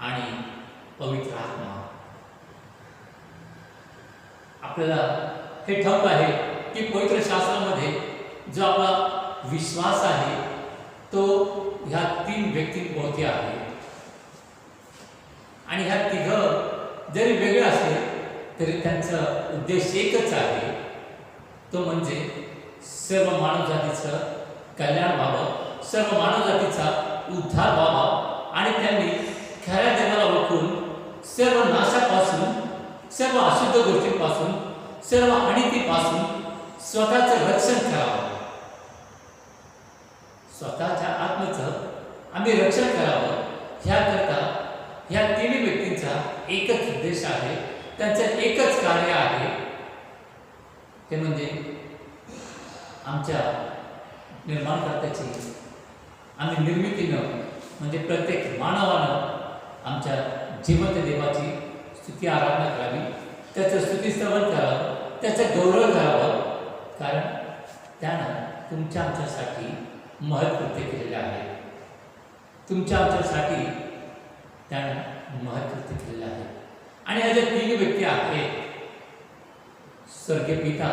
आणि पवित्र आत्मा. आपल्याला हे ठाऊक आहे की पवित्र शास्त्रामध्ये जो आपला विश्वास आहे तो ह्या 3 व्यक्तींभोवती आहे. आणि ह्या तिघं जरी वेगळे असले तरी त्यांचा उद्देश एकच आहे, तो म्हणजे सर्व मानवजातीचं कल्याण व्हावं, सर्व मानवजातीचा उद्धार व्हावा आणि त्यांनी खऱ्या देवाला ओळखून सर्व नाशापासून, सर्व अशुद्ध गोष्टींपासून, सर्व अनितीपासून स्वतःचं रक्षण करावं. स्वतःच्या आत्म्याचं आम्ही रक्षण करावं. ह्याकरता ह्या 3 व्यक्तींचा एकच उद्देश आहे, त्यांचं एकच कार्य आहे, ते म्हणजे आमच्या निर्माणकर्त्याची आम्ही निर्मितीनं म्हणजे प्रत्येक मानवानं आमच्या जिवंत देवाची स्तुती आराधना करावी, त्याचं स्तुतीस्तवन करावं, त्याचं गौरव करावं, कारण त्यानं तुमच्या आमच्यासाठी महत्कृत्य केलेलं आहे. तुमच्या आमच्यासाठी त्यानं महत्कृत्य केलेलं आहे. आणि ह्या ज्या 3 व्यक्ती आहेत, स्वर्गीय पिता,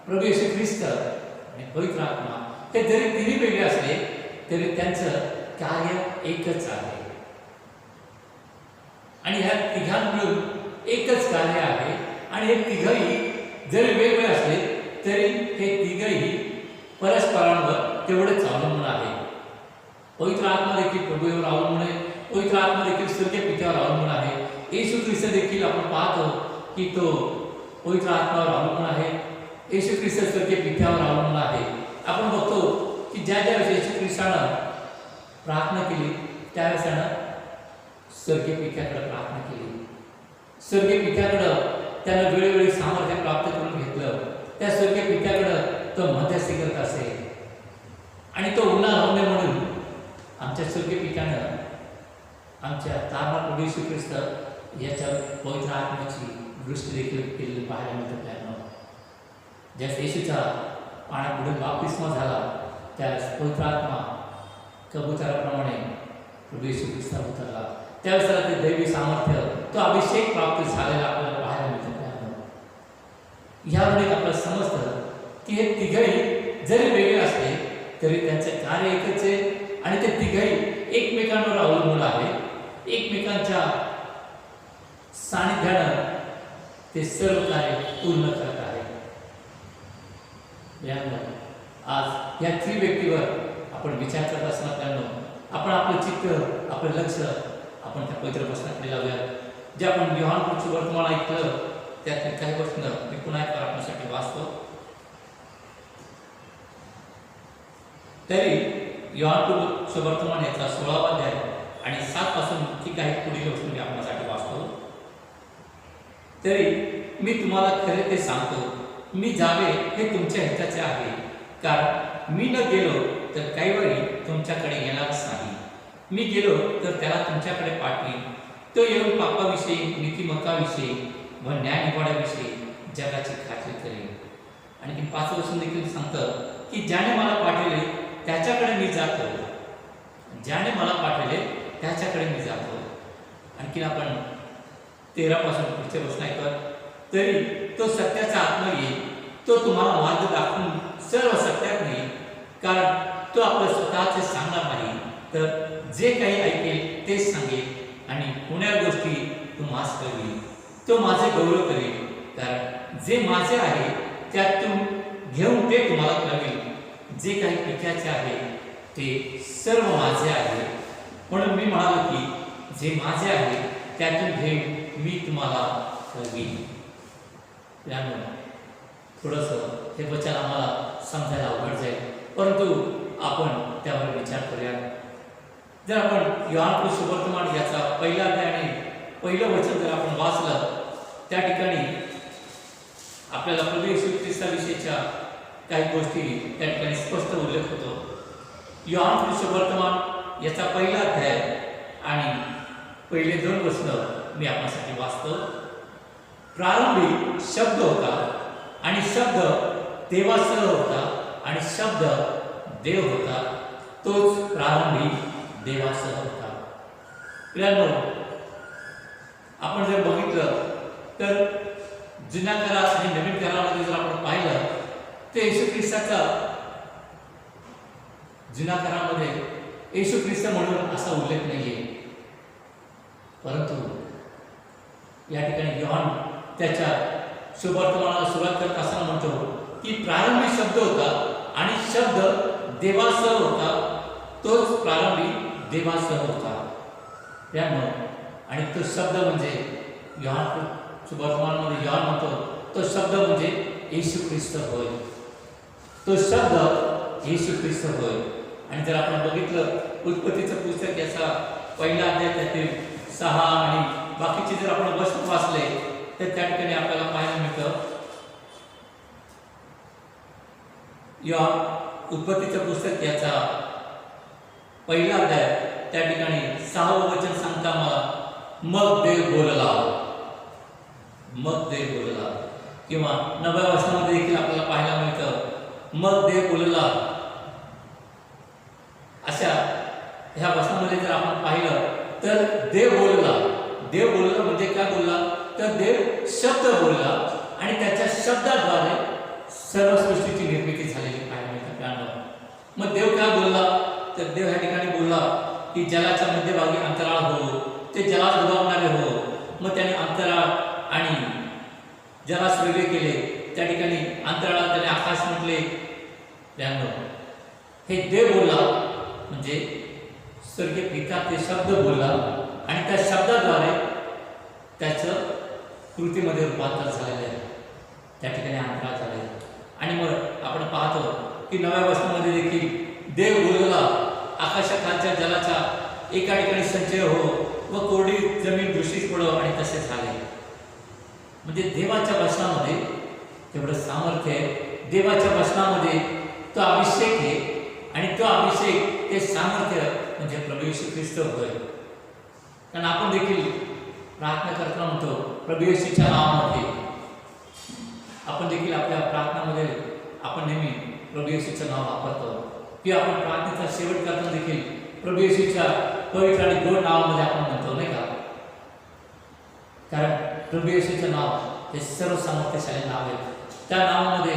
प्रभू येशू ख्रिस्त आणि पवित्र आत्मा, ते जरी 3 वेगळे असले तरी त्यांचं कार्य एकच आहे. आणि ह्या तिघांकडून एकच कार्य आहे. आणि हे तिघही जरी वेगवेगळे असले तरी हे तिघही परस्परांवर तेवढेच अवलंबून आहे. पवित्र आत्मा देखील प्रभूवर अवलंबून आहे, पवित्र आत्मा देखील स्वर्गीय पित्यावर अवलंबून आहे. येशू ख्रिस्त देखील आपण पाहतो की तो पवित्र आत्म्यावर अवलंबून आहे, येशू ख्रिस्त स्वर्गीय पित्यावर अवलंबून आहे. आपण बघतो की ज्या ज्या वेळेस येशू ख्रिस्तानं प्रार्थना केली त्यावेळेस त्यानं स्वर्गीय पित्याकडे प्रार्थना केली. स्वर्गीय पित्याकडं त्यानं वेळोवेळी सामर्थ्य प्राप्त करून घेतलं. त्या स्वर्गीय पित्याकडं तो मध्यस्थी करत असे आणि तो उन्हा राहू नये म्हणून आमच्या स्वर्गीय पित्यानं आमच्या तारणात प्रभू येशू ख्रिस्त याच्या पवित्र आत्म्याची दृष्टी देखील केलेली पाहायला मिळतं. त्यानं ज्या येशूचा पाण्यात बुडून बाप्तिस्मा झाला त्यावेळेस पवित्र आत्मा कबुतराप्रमाणे प्रभू येशू ख्रिस्तावर उतरला. त्यावेळेस त्याला ते दैवी सामर्थ्य, तो अभिषेक प्राप्त झालेला आपल्याला पाहायला मिळतं. ह्यावरून एक आपल्याला समजतं की हे तिघही जरी वेगळे असले तरी त्यांचे कार्य एकच आहे आणि ते तिघही एकमेकांवर अवलंबून आहे. एकमेकांच्या सानिध्यानं ते सर्व कार्य पूर्ण करत आहेत. यामुळे आज या त्रिव्यक्तीवर आपण विचार करत असताना त्यांना आपण आपलं चित्त, आपलं लक्ष आपण त्या पवित्र वचनाकडे लावूया. जे आपण योहान सुवर्तमान ऐकलं त्यातील काही वचन मी पुन्हा एकदा आपल्यासाठी वाचतो. तरी योहान सुवर्तमान याचा 16वा अध्याय आणि 7 पासूनची काही पुढील वचन मी आपल्यासाठी वाचतो. तरी मी तुम्हाला खरे ते सांगतो, मी जावे हे तुमच्या हिताचे आहे, कारण मी न गेलो तर काही वेळी तुमच्याकडे येणारच नाही. मी गेलो तर त्याला तुमच्याकडे पाठवीन. तो येऊन पापाविषयी, नीतिमत्ताविषयी व न्यायनिवाड्याविषयी जगाची खात्री करेल. आणखी 5 वचन देखील सांगतं की ज्याने मला पाठवले त्याच्याकडे मी जातो, ज्याने मला पाठवले त्याच्याकडे मी जातो. आणखी आपण 13 पासून पुढचे वचन ऐकत, तरी तो सत्याचा आत्मा येईल, तो तुम्हाला मार्ग दाखवून सर्व सत्यात नेईल, कारण तो आपलं स्वतःचे सांगणार नाही, तर जे काही ऐकेल तेच सांगेल आणि होणाऱ्या गोष्टी तुम्हास कळवेल. तो माझे गौरव करेल, कारण जे माझे आहे त्यातून घेऊन ते तुम्हाला कळवेल. जे काही पिकाचे आहे ते सर्व माझे आहे, म्हणून मी म्हणालो की जे माझे आहे त्यातून घेऊन मी तुम्हाला कळवेल. त्यामुळे थोडंसं हे वचन आम्हाला समजायला अवघड जाईल, परंतु आपण त्यावर विचार करूया. जर आपण योहान सुवर्तमान याचा पहिला अध्याय आणि पहिलं वचन जर आपण वाचलं, त्या ठिकाणी आपल्याला प्रभू येशू ख्रिस्ताविषयीच्या काही गोष्टी त्या ठिकाणी स्पष्ट उल्लेख होतो. योहान सुवर्तमान याचा पहिला अध्याय आणि पहिले 2 वचन मी आपल्यासाठी वाचतो. प्रारंभी शब्द होता आणि शब्द देवासह होता आणि शब्द देव होता, तोच प्रारंभी देवासह होता. प्रियांनो, आपण जर बघितलं तर जुन्या करार आणि नवीन करारामध्ये जर आपण पाहिलं तर येशू ख्रिस्ताचा जुन्या करारामध्ये येशू ख्रिस्त म्हणून असा उल्लेख नाहीये, परंतु या ठिकाणी योहान त्याच्या सुवर्तमानाला सुरुवात करत असताना म्हणतो की प्रारंभी शब्द होता आणि शब्द देवासह होता, तोच प्रारंभी देवासह होता. त्यामुळे आणि तो शब्द म्हणजे योहान सुवर्तमानामध्ये योहान म्हणतो तो शब्द म्हणजे येशू ख्रिस्त होय, तो शब्द येशू ख्रिस्त होय. आणि जर आपण बघितलं उत्पत्तीचं पुस्तक याचा पहिला अध्याय त्यातील 6 आणि बाकीचे जर आपण वचन वाचले तर त्या ठिकाणी आपल्याला पाहायला मिळतं. या उत्पत्तीचं पुस्तक याचा पहिला अध्याय त्या ठिकाणी 6वं वचन सांगता मग देव बोलला, मग देव बोलला. किंवा 9व्या वचनामध्ये देखील आपल्याला पाहायला मिळतं मग देव बोलला. अशा ह्या वचनामध्ये जर आपण पाहिलं तर देव बोलला. देव बोलला म्हणजे काय बोलला, तर देव शब्द बोलला आणि त्याच्या शब्दाद्वारे सर्व सृष्टीची निर्मिती झालेली पाहायला मिळते. मग देव काय बोलला, तर देव ह्या ठिकाणी बोलला की जलाच्या मध्यभागी अंतराळ हो, ते जलात डुबावणारे हो. मग त्याने अंतराळ आणि जलास वेगळे केले. त्या ठिकाणी अंतराळात त्याने आकाश म्हटले. हे देव बोलला म्हणजे स्वर्गीय पिता ते शब्द बोलला आणि त्या शब्दाद्वारे त्याचं कृतीमध्ये रूपांतर झालेलं आहे. त्या ठिकाणी अंतराळ झाले. आणि मग आपण पाहतो की 9व्या वचनामध्ये देखील देव बोलला आकाशाखालच्या जलाचा एका ठिकाणी संचय हो व कोरडी जमीन दूषित पडो, आणि तसे झाले. म्हणजे देवाच्या वचनामध्ये तेवढं सामर्थ्य आहे. देवाच्या वचनामध्ये तो अभिषेक आहे आणि तो अभिषेक ते सामर्थ्य म्हणजे प्रभू येशू ख्रिस्त होय. कारण आपण देखील प्रार्थना करताना म्हणतो प्रभू येशूच्या नावामध्ये. आपण देखील आपल्या प्रार्थनामध्ये आपण नेहमी प्रभू येशूचं नाव वापरतो, की आपण प्रार्थनेचा शेवट करताना देखील प्रभू येशूच्या पवित्र आणि गोड नावामध्ये आपण म्हणतो, नाही का? कारण प्रभू येशूचं नाव हे सर्व सामर्थ्यशाली नाव आहे. त्या नावामध्ये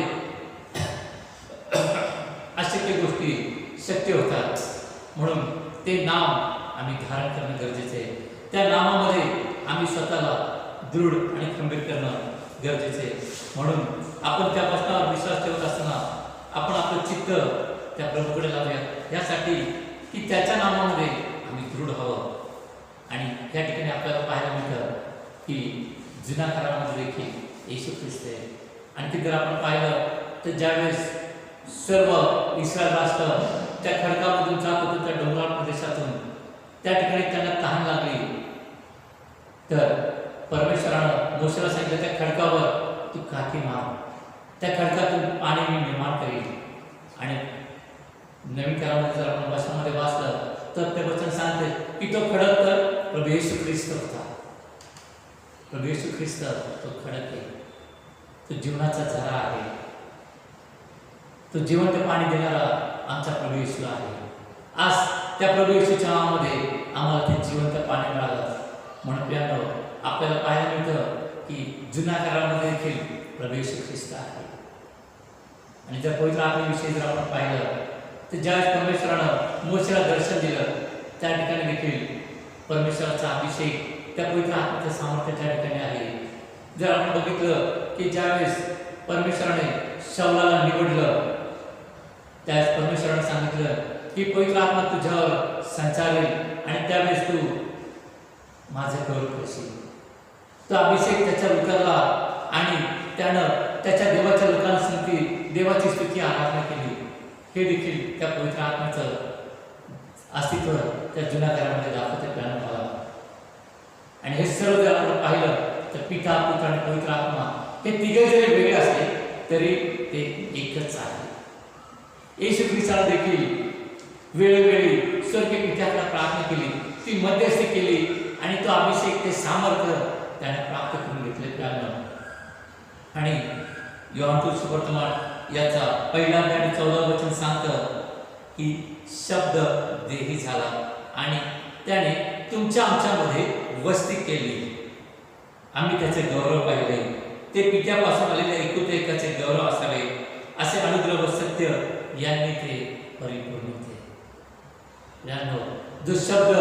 अशक्य गोष्टी शक्य होतात. म्हणून ते नाव आम्ही धारण करणं गरजेचे आहे. त्या नावामध्ये आम्ही स्वतःला दृढ आणि खंबीर करणं गरजेचे आहे. म्हणून आपण त्या वचनावर विश्वास ठेवत असताना आपण आपलं चित्त त्या प्रभूकडे लावूया, यासाठी की त्याच्या नावामध्ये आम्ही दृढ हवं. आणि त्या ठिकाणी आपल्याला पाहायला मिळतं की जुन्या करारामध्ये देखील येशू ख्रिस्त आहे. आणखी जर आपण पाहिलं तर ज्यावेळेस सर्व इस्रायल राष्ट्र त्या खडकामधून जात होतं, त्या डोंगराळ प्रदेशातून, त्या ठिकाणी त्यांना तहान लागली, तर परमेश्वरानं मोशेला सांगितलं, त्या खडकावर तू काठी मार, त्या खडकातून पाणी मी निर्माण करील. आणि नवीन काळामध्ये जर आपण वचनामध्ये वाचलं तर ते वचन सांगते की तो खडक तर प्रभू येशू ख्रिस्त होता. प्रभू येशू ख्रिस्त तो खडक आहे, तो जीवनाचा झरा आहे, तो जिवंत पाणी देणारा आमचा प्रभू येशू आहे. आज त्या प्रभू येशूच्या नावामध्ये आम्हाला ते जिवंत पाणी मिळालं. म्हणून प्रियानो, आपल्याला पाहायला मिळतं की जुन्या काळामध्ये देखील प्रभू येशू ख्रिस्त आहे. आणि जर पवित्र आत्म्याविषयी जर आपण पाहिलं तर ज्यावेळेस परमेश्वरानं मोशेला दर्शन दिलं, त्या ठिकाणी देखील परमेश्वराचा अभिषेक, त्या पवित्र आत्म्याचं सामर्थ्य त्या ठिकाणी आहे. जर आपण बघितलं की ज्यावेळेस परमेश्वराने शौलाला निवडलं, त्यावेळेस परमेश्वराने सांगितलं की पवित्र आत्मा तुझ्यावर संचारेल आणि त्यावेळेस तू माझं गौरव करशील. तो अभिषेक त्याच्यावर उतरला आणि त्यानं त्याच्या देवाच्या लोकांसाठी देवाची स्तुती आराधना केली. हे देखील त्या पवित्र आत्म्याचं अस्तित्व त्या जुन्या काळामध्ये दाखवते प्लॅनला. आणि हे सर्व जर आपण पाहिलं तर पिता, पुत्र आणि पवित्र आत्मा हे तिघे जरी वेगळे असले तरी ते एकच आहे. येशू ख्रिस्ताने देखील वेळोवेळी स्वर्गीय पित्याकडे प्रार्थना केली, ती मध्यस्थी केली आणि तो अभिषेक, ते सामर्थ्य त्याने प्राप्त करून घेतले प्लॅन. आणि योहान सुवर्तमान याचा 1 अध्याय आणि 14 वचन सांगतं की शब्द देही झाला आणि त्याने तुमच्या आमच्यामध्ये वस्ती केली. आम्ही त्याचे गौरव पाहिले, ते पित्यापासून आलेले एकुलते एकाचे गौरव असावे, असे अनुग्रह व सत्य यांनी ते परिपूर्ण होते. जो शब्द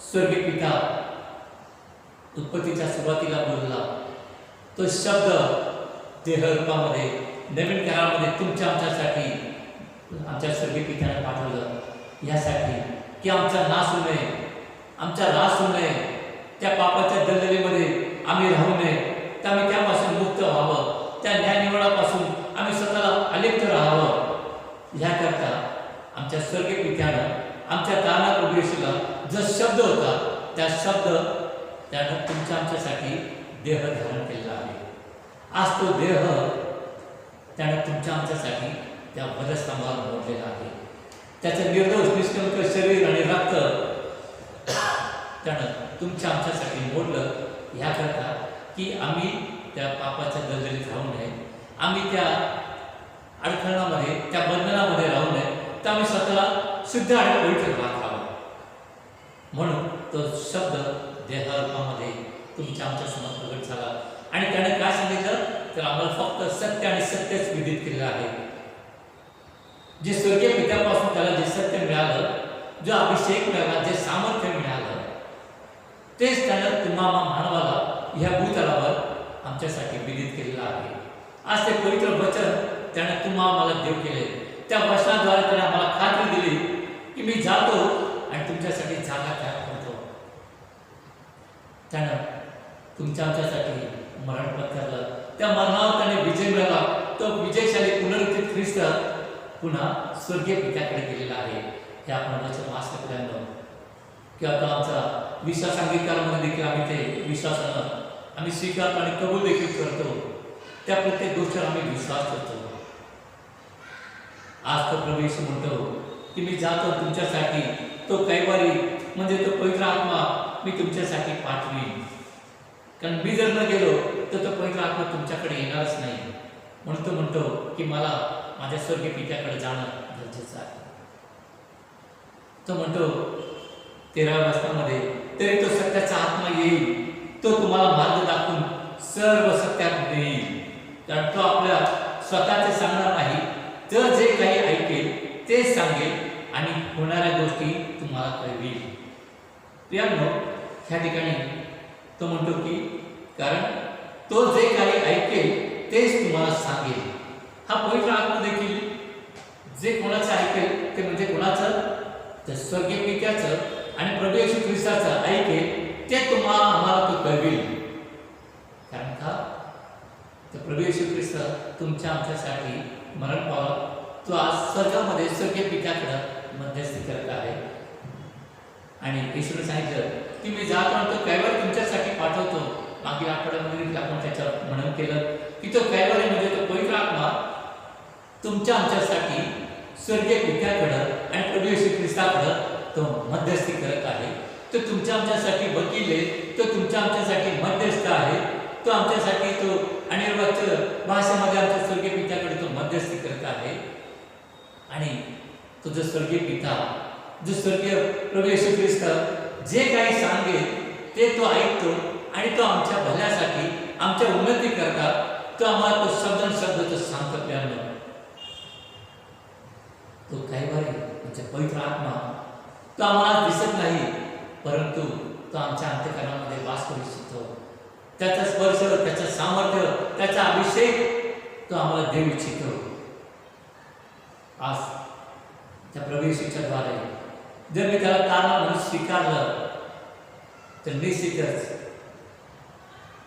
स्वर्गीय पिता उत्पत्तीच्या सुरुवातीला बोलला, तो शब्द देह रूपामध्ये नवीन काळामध्ये तुमच्या आमच्यासाठी आमच्या स्वर्गीय पित्याने पाठवलं, यासाठी की आमचा नाश होऊ नये, आमचा नाश होऊ नये, त्या पापाच्या दलदलीमध्ये आम्ही राहू नये, तर आम्ही त्यापासून मुक्त व्हावं, त्या न्यायनिवडापासून आम्ही स्वतःला अलिप्त राहावं. ह्याकरता आमच्या स्वर्गीय पित्यानं आमच्या तारणा प्रभू येशूला जो शब्द होता, त्या शब्द त्यानं तुमच्या आमच्यासाठी देह धारण केलेला आहे. आज तो देह त्यानं तुमच्या आमच्यासाठी त्या वधस्तंभावर मोडलेला आहे. त्याचं निर्दोष निष्कलंक शरीर आणि रक्त त्यानं तुमच्या आमच्यासाठी मोडलं, ह्याकरता की आम्ही त्या पापाच्या दलदलीत राहू नये, आम्ही त्या अडखळणामध्ये, त्या बंधनामध्ये राहू नये, तर आम्ही स्वतःला शुद्ध आणि पवित्र राहावं. म्हणून तो शब्द देहरूपामध्ये तुमच्या आमच्या समोर प्रगट झाला. आणि त्याने काय सांगितलं तर आम्हाला फक्त सत्य आणि सत्यच विदित केलेलं आहे. जे स्वर्गीय पित्यापासून त्याला जे सत्य मिळालं, जो अभिषेक मिळाला, जे सामर्थ्य मिळालं, तेच त्यानं तुम्हाला मानवाला ह्या भूतलावर आमच्यासाठी विदित केलेलं आहे. आज ते पवित्र वचन त्यानं तुम्हाला मला देव केले. त्या वचनाद्वारे त्याने आम्हाला खात्री दिली की मी जातो आणि तुमच्यासाठी जागा तयार करतो. त्यानं तुमच्या आमच्यासाठी मरण पत्करलं, त्या मरणावर त्याने विजय मिळाला. तो विजयशाली पुनरुत्थित ख्रिस्त पुन्हा स्वर्गीय पित्याकडे गेलेला आहे. हे आपण वचन वाचलं केल्यानं किंवा तो आमचा विश्वास अंगीकारामध्ये देखील आम्ही ते विश्वासानं आम्ही स्वीकारतो आणि कबूल देखील करतो. त्या प्रत्येक गोष्टीवर आम्ही विश्वास करतो. आज तो प्रभू येशू म्हणतो की मी जातो तुमच्यासाठी, तो कैवारी म्हणजे तो पवित्र आत्मा मी तुमच्यासाठी पाठवीन. कारण मी जर न गेलो तर तो पवित्र आत्मा तुमच्याकडे येणारच नाही. म्हणून तो म्हणतो की मला माझ्या स्वर्गीय पित्याकडे जाणं गरजेचं आहे. तो म्हणतो 13व्या वचनामध्ये, तरी तो सत्याचा आत्मा येईल, तो तुम्हाला मार्ग दाखवून सर्व सत्यात नेईल. कारण तो आपल्या स्वतःचे सांगणार नाही, तर जे काही ऐकेल तेच सांगेल आणि होणाऱ्या गोष्टी तुम्हाला कळवेल. प्रियांनो, ह्या ठिकाणी तो म्हणतो की कारण तो जे काही ऐकेल तेच तुम्हाला सांगेल. हा पवित्र आत्मा देखील जे कोणाचं ऐकेल ते म्हणजे कोणाचं, तर स्वर्गीय पित्याचं आणि प्रभू येशू ख्रिस्ताचं ऐकेल ते तुम्हाला आम्हाला तो कळवेल. कारण का तर प्रभू येशू ख्रिस्त तुमच्या आमच्यासाठी मरण पावला. तो आज स्वर्गामध्ये स्वर्गीय पित्याकडे मध्यस्थी करत आहे आणि येशूने सांगितलं की मी जातो आणि तो कैवारी तुमच्यासाठी पाठवतो. मागील आठवड्यामध्ये देखील आपण त्याच्यावर म्हणून केलं की तो कैवारी म्हणजे तो पवित्र आत्मा तुमच्या आमच्यासाठी स्वर्गीय पित्याकडं आणि प्रभू येशू ख्रिस्ताकडं तो मध्यस्थी करत आहे. तो तुमच्या आमच्यासाठी वकील आहे, तो तुमच्या आमच्यासाठी मध्यस्थ आहे, तो आमच्यासाठी तो अनिर्वाच्य भाषेमध्ये आमच्या स्वर्गीय पित्याकडे तो मध्यस्थी करत आहे. आणि तो जो स्वर्गीय पिता, जो स्वर्गीय प्रभू येशू ख्रिस्त जे काही सांगेल ते तो ऐकतो आणि तो आमच्या भल्यासाठी, आमच्या उन्नती करता तो आम्हाला तो शब्द तो सांगतो. प्यानं तो कैवारी म्हणजे पवित्र आत्मा तो आम्हाला दिसत नाही, परंतु तो आमच्या अंतःकरणामध्ये वास करू इच्छितो. त्याचा स्पर्श, त्याचं सामर्थ्य, त्याचा अभिषेक तो आम्हाला देऊ इच्छितो. आज त्या प्रभू येशूच्या द्वारे जर मी त्याला तारणा म्हणून स्वीकारलं तर निश्चितच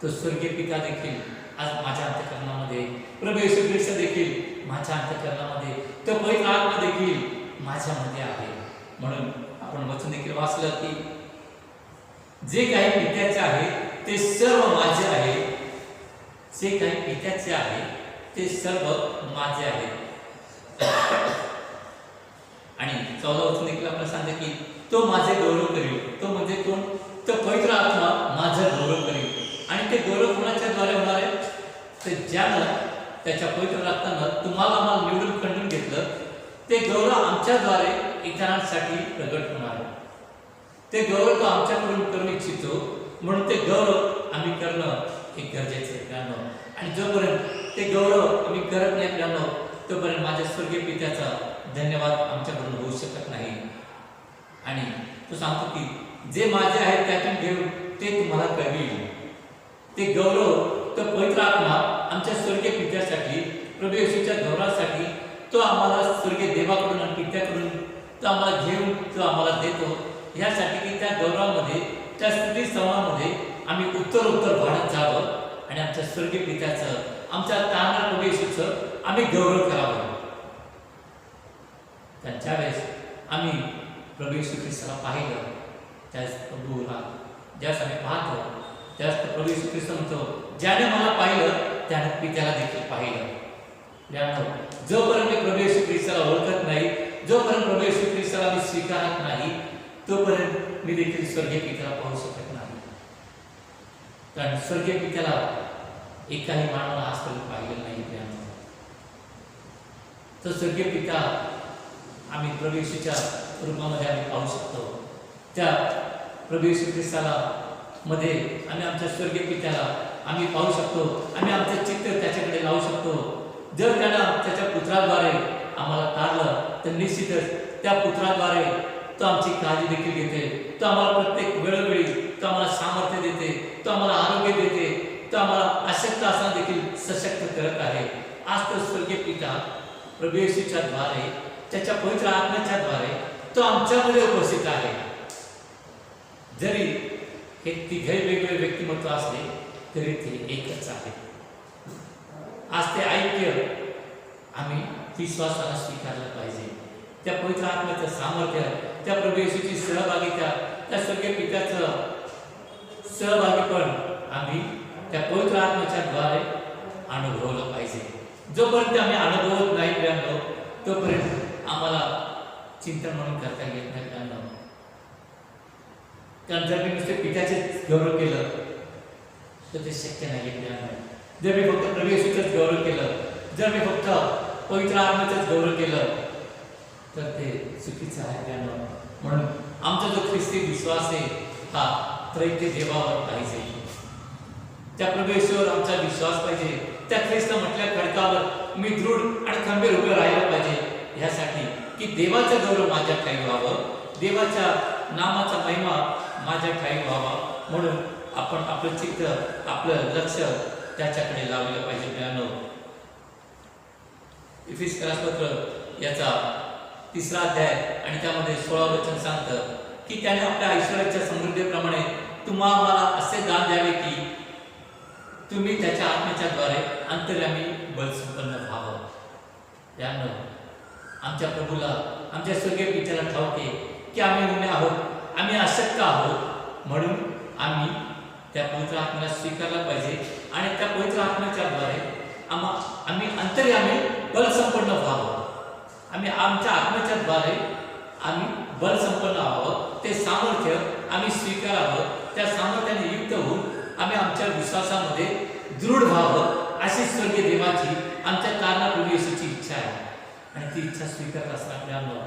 तो स्वर्गीय पिता देखील आज माझ्या अंतःकरणामध्ये, प्रभू येशू ख्रिस्त देखील माझ्या अंतःकरणामध्ये, तो पवित्र आत्मा देखील माझ्यामध्ये आहे. म्हणून आपण वचन देखील वाचलं की जे काही पित्याचे आहे ते सर्व माझे आहे, जे काही पित्याचे आहे ते सर्व माझे आहे. आणि 14 वचन देखील आपल्याला सांगते की तो माझे गौरव करील. तो म्हणजे कोण? तो पवित्र आत्मा माझा गौरव करील. आणि ते गौरव कोणाच्या द्वारे होणार आहे? तर ज्यानं त्याच्या पवित्र रक्तानं तुम्हाला आम्हाला निवडून खंडून घेतलं, ते गौरव आमच्याद्वारे इतरांसाठी प्रगट होणार आहे. ते गौरव तो आमच्याकडून करू इच्छितो, म्हणून ते गौरव आम्ही करणं हे गरजेचं आहे प्यानो. आणि जोपर्यंत ते गौरव आम्ही करत नाही प्यानो, तोपर्यंत माझ्या स्वर्गीय पित्याचा धन्यवाद आमच्याकडून होऊ शकत नाही. आणि तो सांगतो की जे माझे आहे त्यातून घेऊन ते तुम्हाला कळविल. ते गौरव तो पवित्र आत्मा आमच्या स्वर्गीय पित्यासाठी, प्रभू येशूच्या गौरवासाठी तो आम्हाला स्वर्गीय देवाकडून आणि पित्याकडून तो आम्हाला घेऊन तो आम्हाला देतो, यासाठी की त्या गौरवामध्ये, त्या स्तुती स्तवामध्ये आम्ही उत्तर वाढत जावं आणि आमच्या स्वर्गीय पित्याचं, आमच्या तारणाऱ्या प्रभू येशूचं आम्ही गौरव करावं. ज्या वेळेस आम्ही प्रभू येशू ख्रिस्ताला पाहिलं, त्यावेळेस प्रभूला ज्यावेळेस आम्ही पाहतो त्यावेळेस प्रभू येशू ख्रिस्त म्हणतो, ज्याने मला पाहिलं त्याने पित्याला देखील पाहिलं. जोपर्यंत मी प्रभू येशू ख्रिस्ताला ओळखत नाही, जोपर्यंत प्रभू येशू ख्रिस्ताला मी स्वीकारत नाही, तोपर्यंत मी देखील स्वर्गीय पित्याला पाहू शकत नाही. कारण स्वर्गीय पित्याला एकाही मानवाला आजपर्यंत पाहिलं नाही. तो स्वर्गीय पिता आम्ही प्रभू येशूच्या रूपामध्ये आम्ही पाहू शकतो. त्या प्रभू येशू ख्रिस्ताला मध्ये आम्ही आमच्या स्वर्गीय पित्याला आम्ही पाहू शकतो. आम्ही आमचं चित्त त्याच्याकडे लावू शकतो. जर त्यानं त्याच्या पुत्राद्वारे आम्हाला तारलं तर निश्चितच त्या पुत्राद्वारे तो आमची काळजी देखील घेते. तो आम्हाला प्रत्येक वेळोवेळी तो आम्हाला सामर्थ्य देते, तो आम्हाला आरोग्य देते, तो आम्हाला अशक्त असताना देखील सशक्त करत आहे. आज तो स्वर्गीय पिता प्रभू येशूच्या द्वारे, त्याच्या पवित्र आत्म्याच्या द्वारे तो आमच्यामध्ये उपस्थित आहे. जरी हे तिघे वेगवेगळे व्यक्तिमत्व असले तरी ते एकच आहे. आज ते ऐक्य आम्ही विश्वासाने स्वीकारलं पाहिजे. त्या पवित्र आत्म्याचं सामर्थ्य, त्या प्रभू येशूची सहभागिता, त्या स्वर्गीय पित्याचं सहभागीपण आम्ही त्या पवित्र आत्म्याच्या द्वारे अनुभवलं पाहिजे. जोपर्यंत आम्ही अनुभवत नाही प्यानो, तोपर्यंत आम्हाला चिंतन म्हणून करता येत नाही प्यानो. कारण जर मी नुसते पित्याचे गौरव केलं तर ते शक्य नाही प्यानो. जर मी फक्त प्रभू येशूचंच गौरव केलं, जर मी फक्त पवित्र आत्म्याचंच गौरव केलं तर ते चुकीचं आहे प्यानो. म्हणून आमचा जो ख्रिस्ती विश्वास आहे हा त्रैत्य देवावर पाहिजे. त्या प्रभू येशूवर आमचा विश्वास पाहिजे. त्या ख्रिस्त म्हटल्या खडकावर मी दृढ आणि खंबीर उभे राहायला पाहिजे, यासाठी की देवाचं गौरव माझ्या ठाई व्हावं, देवाच्या नामाचा महिमा माझ्या ठाई व्हावा. म्हणून आपण आपलं चित्त, आपलं लक्ष त्याच्याकडे लावलं पाहिजे प्यानो. इफिसियन्स पत्र याचा 3रा अध्याय आणि त्यामध्ये 16 वचन सांगतं की त्याने आपल्या ऐश्वर्याच्या समृद्धीप्रमाणे तुम्हाला असे दान द्यावे की तुम्ही त्याच्या आत्म्याच्या द्वारे अंतर्यामी बलसंपन्न व्हावं. यानं आमच्या प्रभूला, आमच्या स्वर्गीय पित्याला ठाऊक आहे की आम्ही उणे आहोत, आम्ही अशक्त आहोत, म्हणून आम्ही त्या पवित्र आत्म्याला स्वीकारला पाहिजे आणि त्या पवित्र आत्म्याच्या द्वारे आम्ही अंतर्यामी बलसंपन्न व्हावं. आम्ही आमच्या आत्म्याच्या द्वारे आम्ही बलसंपन्न व्हावं. ते सामर्थ्य आम्ही स्वीकारावं. त्या सामर्थ्याने युक्त होऊन आम्ही आमच्या विश्वासामध्ये दृढ व्हावं, अशी स्वर्गीय देवाची आमच्या कारणापूर्वी येण्याची इच्छा आहे. आणि ती इच्छा स्वीकारत असल्यामुळे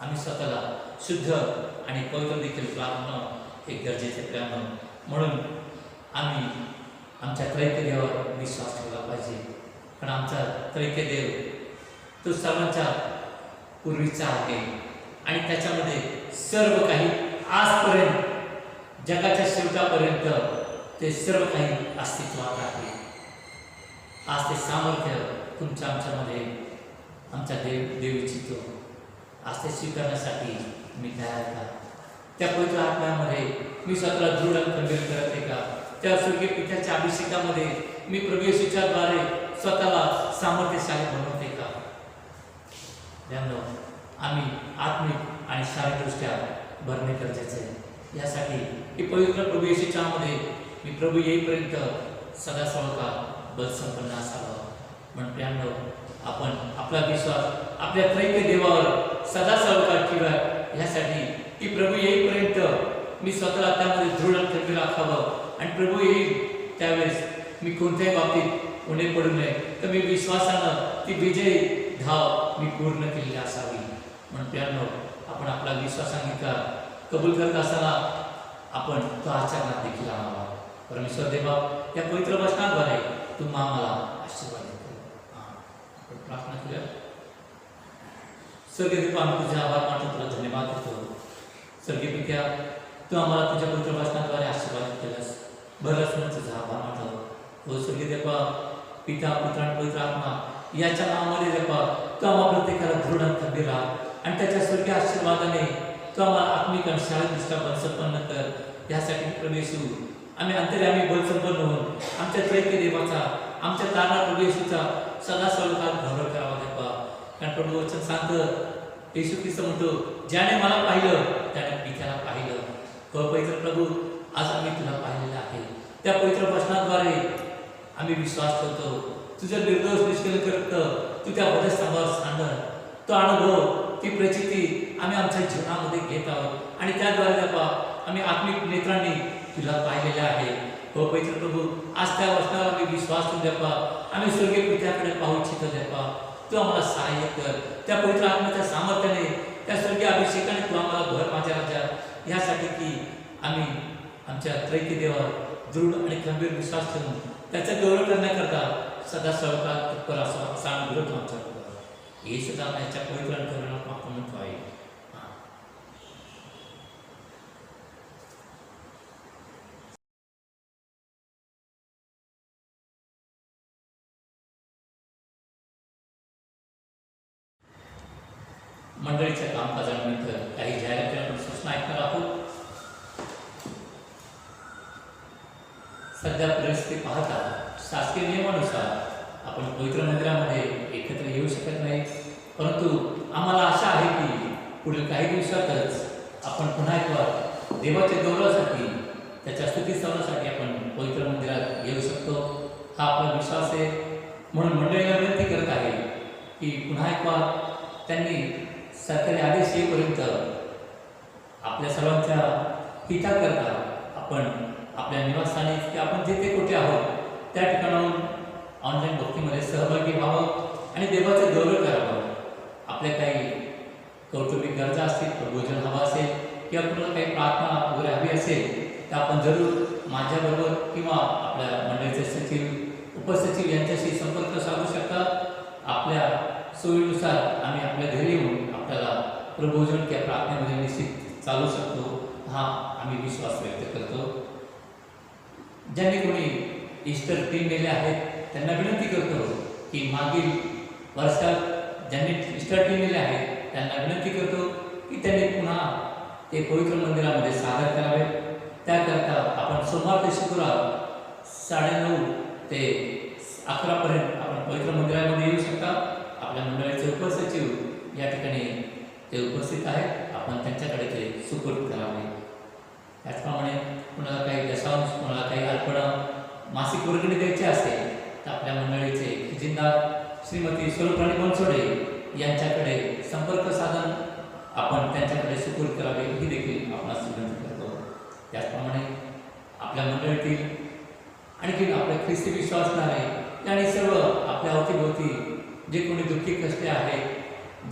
आम्ही स्वतःला शुद्ध आणि पवित्र देखील राखणं हे गरजेचे प्रेम. म्हणून आम्ही आमच्या त्रैक्य देवावर विश्वास ठेवला पाहिजे. कारण आमचा त्रैक्य देव तो सर्वांच्या पूर्वीचा आहे आणि त्याच्यामध्ये सर्व काही आजपर्यंत जगाच्या शेवटापर्यंत ते सर्व काही अस्तित्वात आहे. आज ते सामर्थ्य तुमच्या आमच्यामध्ये आमचा देव इच्छितो. आज ते स्वीकारण्यासाठी मी तयार का? त्या पवित्र आत्म्यामध्ये मी स्वतःला दृढ आणि खंबीर करत आहे का? त्या स्वर्गीय पित्याच्या अभिषेकामध्ये मी प्रभू येशूच्या द्वारे स्वतःला सामर्थ्यशाली बनवते का? त्यामुळं आम्ही आत्मिक आणि शारीरिकदृष्ट्या भरणे गरजेचे आहे. यासाठी की पवित्र प्रभू येशूच्यामध्ये मी प्रभू येईपर्यंत सदा सर्वका बलसंपन्न असावं. म्हणून त्यामुळं आपण आपला विश्वास आपल्या त्रैक्य देवावर सदा सर्वका ठेवा. यासाठी की प्रभू येईपर्यंत मी स्वतःला त्यामध्ये दृढ आणि खंबीर राखावं आणि प्रभू येईल त्यावेळेस मी कोणत्याही बाबतीत उणे पडू नये. तर मी विश्वासानं ती विजयी धाव मी पूर्ण केलेली असावी. म्हणून त्यामुळं आपण आपला विश्वासांगीकार कबूल करत असताना आपण तो आचरणात देखील आणावा. परमेश्वर देवा, या पवित्र वचनाद्वारे तुम्ही आम्हाला आशीर्वाद देतो. आपण प्रार्थना करूया. स्वर्गीय देवा, आम्ही तुझे आभार मानतो, तुला धन्यवाद देतो. स्वर्गीय पित्या, तू आम्हाला तुझ्या पवित्र वचनाद्वारे आशीर्वाद केलास. बरंच म्हणून तुझा आभार मानतो. हो स्वर्गीय देवा, पिता, पुत्र आणि पवित्र आत्मा याच्या नावामध्ये देवा तू आम्हा प्रत्येकाला दृढ आणि खंबीर राहा आणि त्याच्या स्वर्गीय आशीर्वादाने तू आम्हाला आत्मिक आणि शारीरिकदृष्ट्या बलसंपन्न कर. यासाठी प्रभू येशू आम्ही अंतर्यामी बलसंपन्न होऊन आमच्या त्रैक्य देवाचा, आमच्या तारणा प्रभू येशूचा सदा सर्वकाळ गौरव करावा देवा. कारण प्रभू वचन सांगतं, येशू ख्रिस्त म्हणतो, ज्याने मला पाहिलं त्याने पित्याला पाहिलं. हो पवित्र प्रभू, आज आम्ही तुला पाहिलेलं आहे. त्या पवित्र वचनाद्वारे आम्ही विश्वास ठेवतो. तुझं निर्दोष निष्कलन करत तू त्या वधस्तंभावर सांडण तो अनुभव, ती प्रचिती आम्ही आमच्या जीवनामध्ये घेत आहोत आणि त्याद्वारे देवा आम्ही आत्मिक नेत्रांनी तुला पाहिलेलं आहे. हो पवित्र प्रभू, आज त्या वचनावर आम्ही विश्वास ठेवून देवा आम्ही स्वर्गीय पित्याकडे पाहू इच्छितो देवा. तू आम्हाला सहाय्य कर. त्या पवित्र आत्म्याच्या सामर्थ्याने, त्या स्वर्गीय अभिषेकाने तू आम्हाला भर माझ्या राजा. यासाठी की आम्ही आमच्या त्रैक्य देवावर दृढ आणि खंबीर विश्वास ठेवून त्याचा गौरव करण्याकरता सदा सर्वकाळ तत्पर असा अनुग्रह तू आमच्यावर कर. येशू नामाच्या पवित्र आणि करुणात्मक आपण म्हणतो आहे. मंडळीच्या कामकाजानिमित्त काही जाहिराती आपण सूचना ऐकणार आहोत. सध्या परिस्थिती पाहता शासकीय नियमानुसार आपण पवित्र मंदिरामध्ये एकत्र येऊ शकत नाही, परंतु आम्हाला आशा आहे की पुढील काही दिवसातच आपण पुन्हा एकदा देवाच्या गौरवासाठी, त्याच्या स्तुतीस्तवासाठी आपण पवित्र मंदिरात येऊ शकतो. हा आपला विश्वास आहे. म्हणून मंडळीला विनंती करत आहे की पुन्हा एकदा त्यांनी सरकारी आदेश येईपर्यंत आपल्या सर्वांच्या हिताकरता आपण आपल्या निवासस्थानी की आपण जिथे कुठे आहोत त्या ठिकाणाहून ऑनलाईन भक्तीमध्ये सहभागी व्हावं आणि देवाचं गौरव करावं. आपल्या काही कौटुंबिक गरजा असतील, प्रबोधन हवं असेल किंवा कुणाला काही प्रार्थना वगैरे हवी असेल तर आपण जरूर माझ्याबरोबर किंवा आपल्या मंडळीचे सचिव, उपसचिव यांच्याशी संपर्क साधू शकता. आपल्या सोयीनुसार आम्ही आपल्या घरी येऊन आपल्याला प्रबोधन किंवा प्रार्थनेमध्ये निश्चित चालू शकतो. हा आम्ही विश्वास व्यक्त करतो. ज्यांनी कोणी ईस्टर टीम नेले आहेत त्यांना विनंती करतो की मागील वर्षात ज्यांनी ईस्टर टीम नेले आहेत त्यांना विनंती करतो की त्यांनी पुन्हा ते पवित्र मंदिरामध्ये सादर करावे. त्याकरता आपण सोमवार ते शुक्रवार 9:30 ते 11पर्यंत आपण पवित्र मंदिरामध्ये येऊ शकता. आपल्या मंडळाचे उपसचिव या ठिकाणी ते उपस्थित आहेत. आपण त्यांच्याकडे ते सुपूर्द करावे. त्याचप्रमाणे कुणाला काही दशांश, कुणाला काही अर्पण मासिक वर्गणी द्यायची असेल तर आपल्या मंडळीचे खजिनदार श्रीमती स्वरूपराणी बनसोडे यांच्याकडे संपर्क साधन आपण त्यांच्याकडे सुपूर्द करावे ही देखील आपणास विनंती करतो. त्याचप्रमाणे आपल्या मंडळीतील आणखी आपल्या ख्रिस्ती विश्वास असणारे आणि सर्व आपल्या अवतीभोवती जे कोणी दुःखी कष्टे आहेत,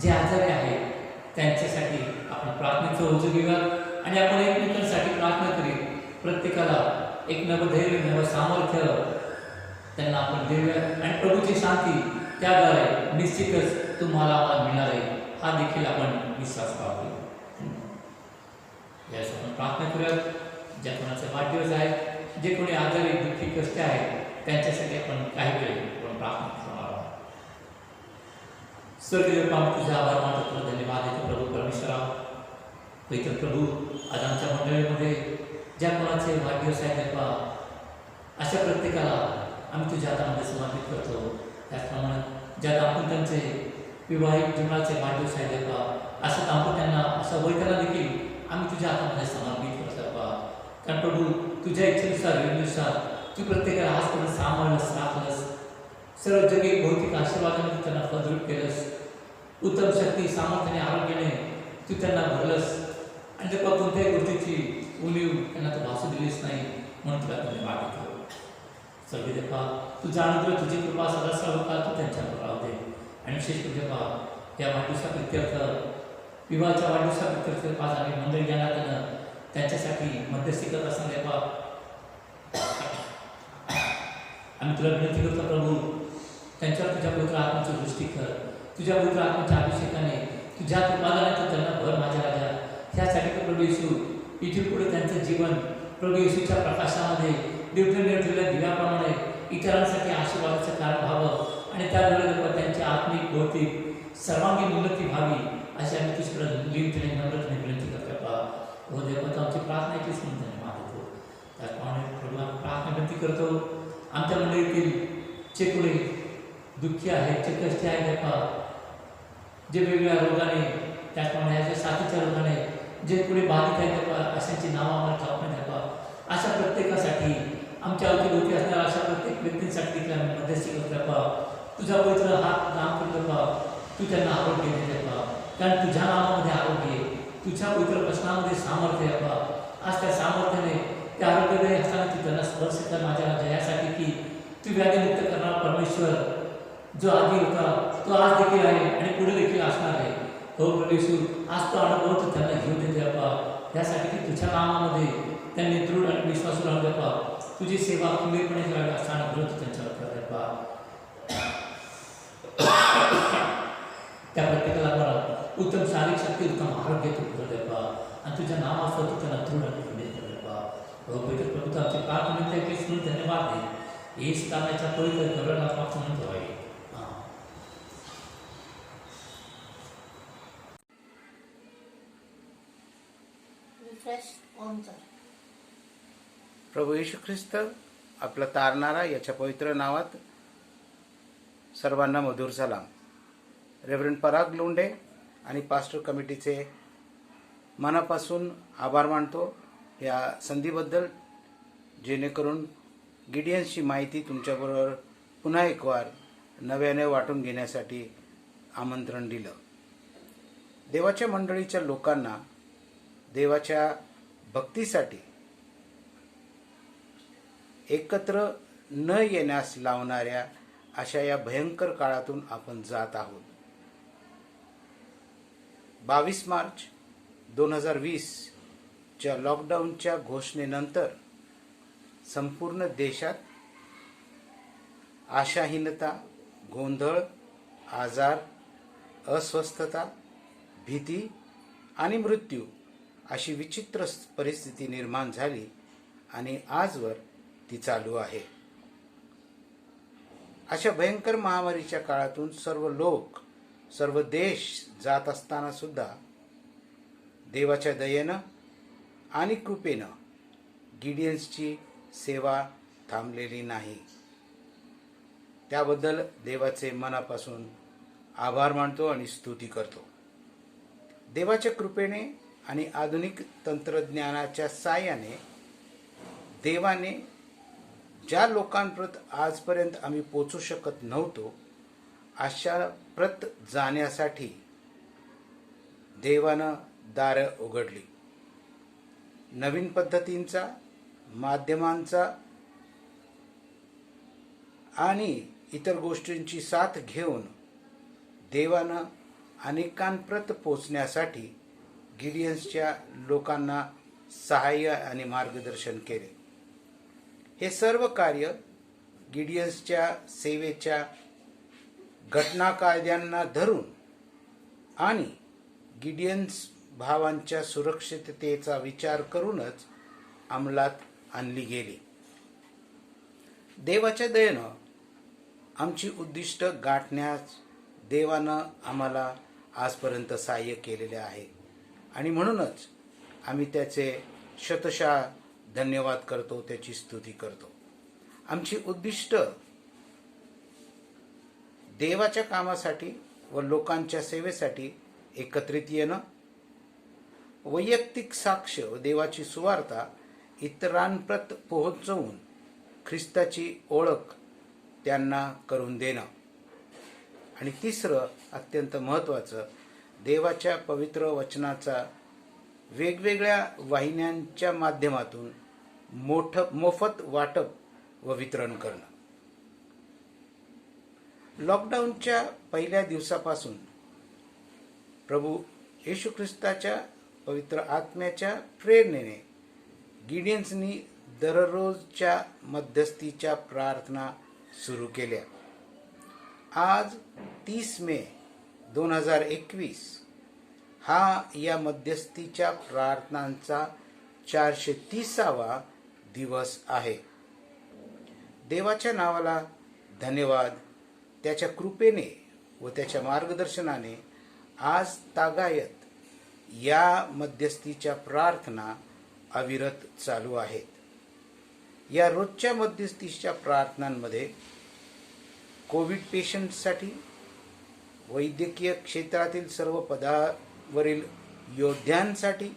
जे आजारी आहेत, त्यांच्यासाठी आपण प्रार्थनेचं ओझं घेऊया आणि आपण एकमेकांसाठी प्रार्थना करीत प्रत्येकाला एक नवधैर्य, नवं सामर्थ्य त्यांना आपण देऊया आणि प्रभूची शांती त्याद्वारे निश्चितच तुम्हाला आम्हाला मिळणार आहे हा देखील आपण विश्वास पाहतो. यास आपण प्रार्थना करूया. ज्या कोणाचे वाढदिवस आहे, जे कोणी आजारी दुःखी कष्ट आहेत, त्यांच्यासाठी आपण काही वेळ आपण प्रार्थना करणार आहोत. स्वर्गीय बाबा, तुझा आभार मानतो, तुला धन्यवाद देतो प्रभू परमेश्वरा. पवित्र प्रभू, आज आमच्या मंडळीमध्ये ज्या कोणाचे वाढदिवस आहेत देवा, अशा प्रत्येकाला आम्ही तुझ्या हातामध्ये समर्पित करतो. त्याचप्रमाणे ज्या दाम्पत्यांचे विवाहिक जीवनाचे वाढदिवस आहेत देवा, अशा दाम्पत्यांना, अशा वैद्याला देखील आम्ही तुझ्या हातामध्ये समर्पित करतो देवा. कारण प्रभू, तुझ्या इच्छेनुसार, वेळेनुसार तू प्रत्येकाला आजपर्यंत सांभाळलंस, राखलंस, सर्व जगी भौतिक आशीर्वादामध्ये त्यांना फलद्रूप केलंस, उत्तम शक्ती, सामर्थ्याने, आरोग्याने तू त्यांना भरलंस आणि ते कोणत्याही गोष्टीची उणीव त्यांना तू भासू दिलीच नाही, म्हणून तुला धन्यवाद देतो. सर्व देवा, तुझा अनुग्रह, तुझी कृपा सदा सर्वकाळ तू त्यांच्यावर राहू दे. आणि विशेष करून देवा, या वाढदिवसाप्रित्यर्थ, विवाहाच्या वाढदिवसाप्रित्यर्थ आज आम्ही मंडळी ज्ञानानं त्यांच्यासाठी मध्यस्थी करत असताना देवा, आम्ही तुला विनंती करतो प्रभू, त्यांच्यावर तुझ्या पवित्र आत्म्याची दृष्टी कर. तुझ्या पवित्र आत्म्याच्या अभिषेकाने, तुझ्या कृपादाने तू त्यांना भर माझ्या राजा. ह्यासाठी तो प्रभू येशू इथून पुढे त्यांचं जीवन प्रभू येशूच्या प्रकाशामध्ये दिव्य दिव्याप्रमाणे इतरांसाठी आशीर्वादाचं कारण व्हावं आणि त्याद्वारे त्यांची आत्मिक, भौतिक सर्वांगीण उन्नती व्हावी अशी आम्ही तुझ्याकडे लिहितने नम्रतेने विनंती करतो. हो देवा, तर आमची प्रार्थना एकच म्हणून धन्यवाद देतो. त्याचप्रमाणे प्रभू आम्ही प्रार्थना विनंती करतो. आमच्या मंडळीतील जे कोणी दुःखी आहेत, जे कष्टी आहेत देवा, जे वेगवेगळ्या रोगाने, त्याचप्रमाणे याच्या साथीच्या रोगाने जे कोणी बाधित आहेत देवा, अशांची नावं आम्हाला ठाऊक नाही देवा. अशा प्रत्येकासाठी, आमच्या अवतीभोवती असणाऱ्या अशा प्रत्येक व्यक्तींसाठी देखील आम्ही मध्यस्थी करतो देवा. तुझा पवित्र हात नाम करतो देवा, तू त्यांना आरोग्य दे देवा. कारण तुझ्या नावामध्ये आरोग्य आहे, तुझ्या पवित्र वचनामध्ये सामर्थ्य आहे देवा. आज त्या सामर्थ्याने, त्या आरोग्यदायी असताना तू त्यांना स्पर्श कर माझ्या राजा, यासाठी की तू व्याधीमुक्त करणारा परमेश्वर जो आधी होता तो आज देखील आहे आणि पुढे देखील असणार आहे. हो प्रभू, आज तो अनुभव तू त्यांना घेऊ दे देवा. यासाठी की तुझ्या नामामध्ये त्यांनी दृढ आणि विश्वासू राहू देवा. तुझी सेवा खंबीरपणे करावी असा अनुभव तू त्यांच्यावर कर देवा. त्या प्रत्येकाला मला उत्तम शारीरिक शक्ती, उत्तम आरोग्य तू कर देवा आणि तुझ्या नामासह तू त्यांना दृढ आणि खंबीर कर देवा. हो पवित्र प्रभू, आमची प्रार्थना की सुरू धन्यवाद दे. हे स्थानाच्या पवित्र गौरवात्मक म्हणून ठेवावी. प्रभू येशू ख्रिस्त आपला तारणारा याच्या पवित्र नावात सर्वांना मधुर सलाम. रेव्हरंड पराग लोंढे आणि पास्टर कमिटीचे मनापासून आभार मानतो या संधीबद्दल, जेणेकरून गिडियन्सची माहिती तुमच्याबरोबर पुन्हा एक वार नव्याने वाटून घेण्यासाठी आमंत्रण दिलं. देवाच्या मंडळीच्या लोकांना देवाच्या भक्तीसाठी एकत्र न येण्यास लावणाऱ्या अशा या भयंकर काळातून आपण जात आहोत. 22 मार्च 2020 च्या लॉकडाऊनच्या घोषणेनंतर संपूर्ण देशात आशाहीनता, गोंधळ, आजार, अस्वस्थता, भीती आणि मृत्यू अशी विचित्र परिस्थिती निर्माण झाली आणि आजवर ती चालू आहे. अशा भयंकर महामारीच्या काळातून सर्व लोक, सर्व देश जात असताना सुद्धा देवाच्या दयेनं आणि कृपेनं गिडियन्सची सेवा थांबलेली नाही. त्याबद्दल देवाचे मनापासून आभार मानतो आणि स्तुती करतो. देवाच्या कृपेने आणि आधुनिक तंत्रज्ञानाच्या साहाय्याने देवाने ज्या लोकांप्रत आजपर्यंत आम्ही पोचू शकत नव्हतो अशा प्रत जाण्यासाठी देवानं दारं उघडली. नवीन पद्धतींचा, माध्यमांचा आणि इतर गोष्टींची साथ घेऊन देवानं अनेकांप्रत पोचण्यासाठी गिडियन्सच्या लोकांना सहाय्य आणि मार्गदर्शन केले. हे सर्व कार्य गिडियन्सच्या सेवेच्या घटना कायद्यांना धरून आणि गिडियन्स भावांच्या सुरक्षिततेचा विचार करूनच अंमलात आणली गेली. देवाच्या दयेनं आमची उद्दिष्ट गाठण्यास देवानं आम्हाला आजपर्यंत सहाय्य केलेले आहे आणि म्हणूनच आम्ही त्याचे शतशः धन्यवाद करतो, त्याची स्तुती करतो. आमची उद्दिष्ट देवाच्या कामासाठी व लोकांच्या सेवेसाठी एकत्रित येणं, वैयक्तिक साक्ष व देवाची सुवार्ता इतरांप्रत पोहोचवून ख्रिस्ताची ओळख त्यांना करून देणं आणि तिसरं अत्यंत महत्त्वाचं, देवाच्या पवित्र वचनाचा वेगवेगळ्या वाहिन्यांच्या माध्यमातून मोफत वाटप व वितरण करणं. लॉकडाऊनच्या पहिल्या दिवसापासून प्रभू येशू ख्रिस्ताच्या पवित्र आत्म्याच्या प्रेरणेने गिडियन्सनी दररोजच्या मध्यस्थीच्या प्रार्थना सुरू केल्या. आज 30 मे 2021 हा या मध्यस्थीच्या प्रार्थनांचा 430वा दिवस आहे. देवाच्या नावाला धन्यवाद. त्याच्या कृपेने व त्याच्या मार्गदर्शनाने आज तागायत या मध्यस्थीच्या प्रार्थना अविरत चालू आहेत. या रोजच्या मध्यस्थीच्या प्रार्थनांमध्ये कोविड पेशंटसाठी, वैद्यकीय क्षेत्रातील सर्व पदावरील योद्ध्यांसाठी,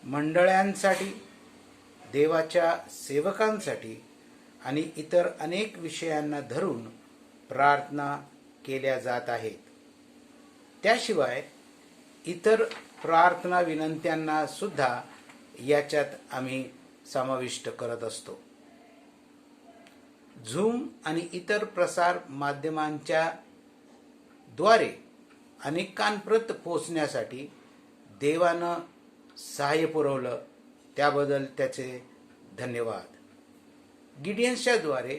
मंडळांसाठी, देवाच्या सेवकांसाठी आणि इतर अनेक विषयांना धरून प्रार्थना केल्या जात आहेत. त्याशिवाय इतर प्रार्थना विनंत्यांना सुद्धा याच्यात आम्ही समाविष्ट करत असतो. झूम आणि इतर प्रसार माध्यमांच्या द्वारे अनेकांप्रत पोचण्यासाठी देवानं सहाय्य पुरवलं, त्याबद्दल त्याचे धन्यवाद. गिडियन्सच्या द्वारे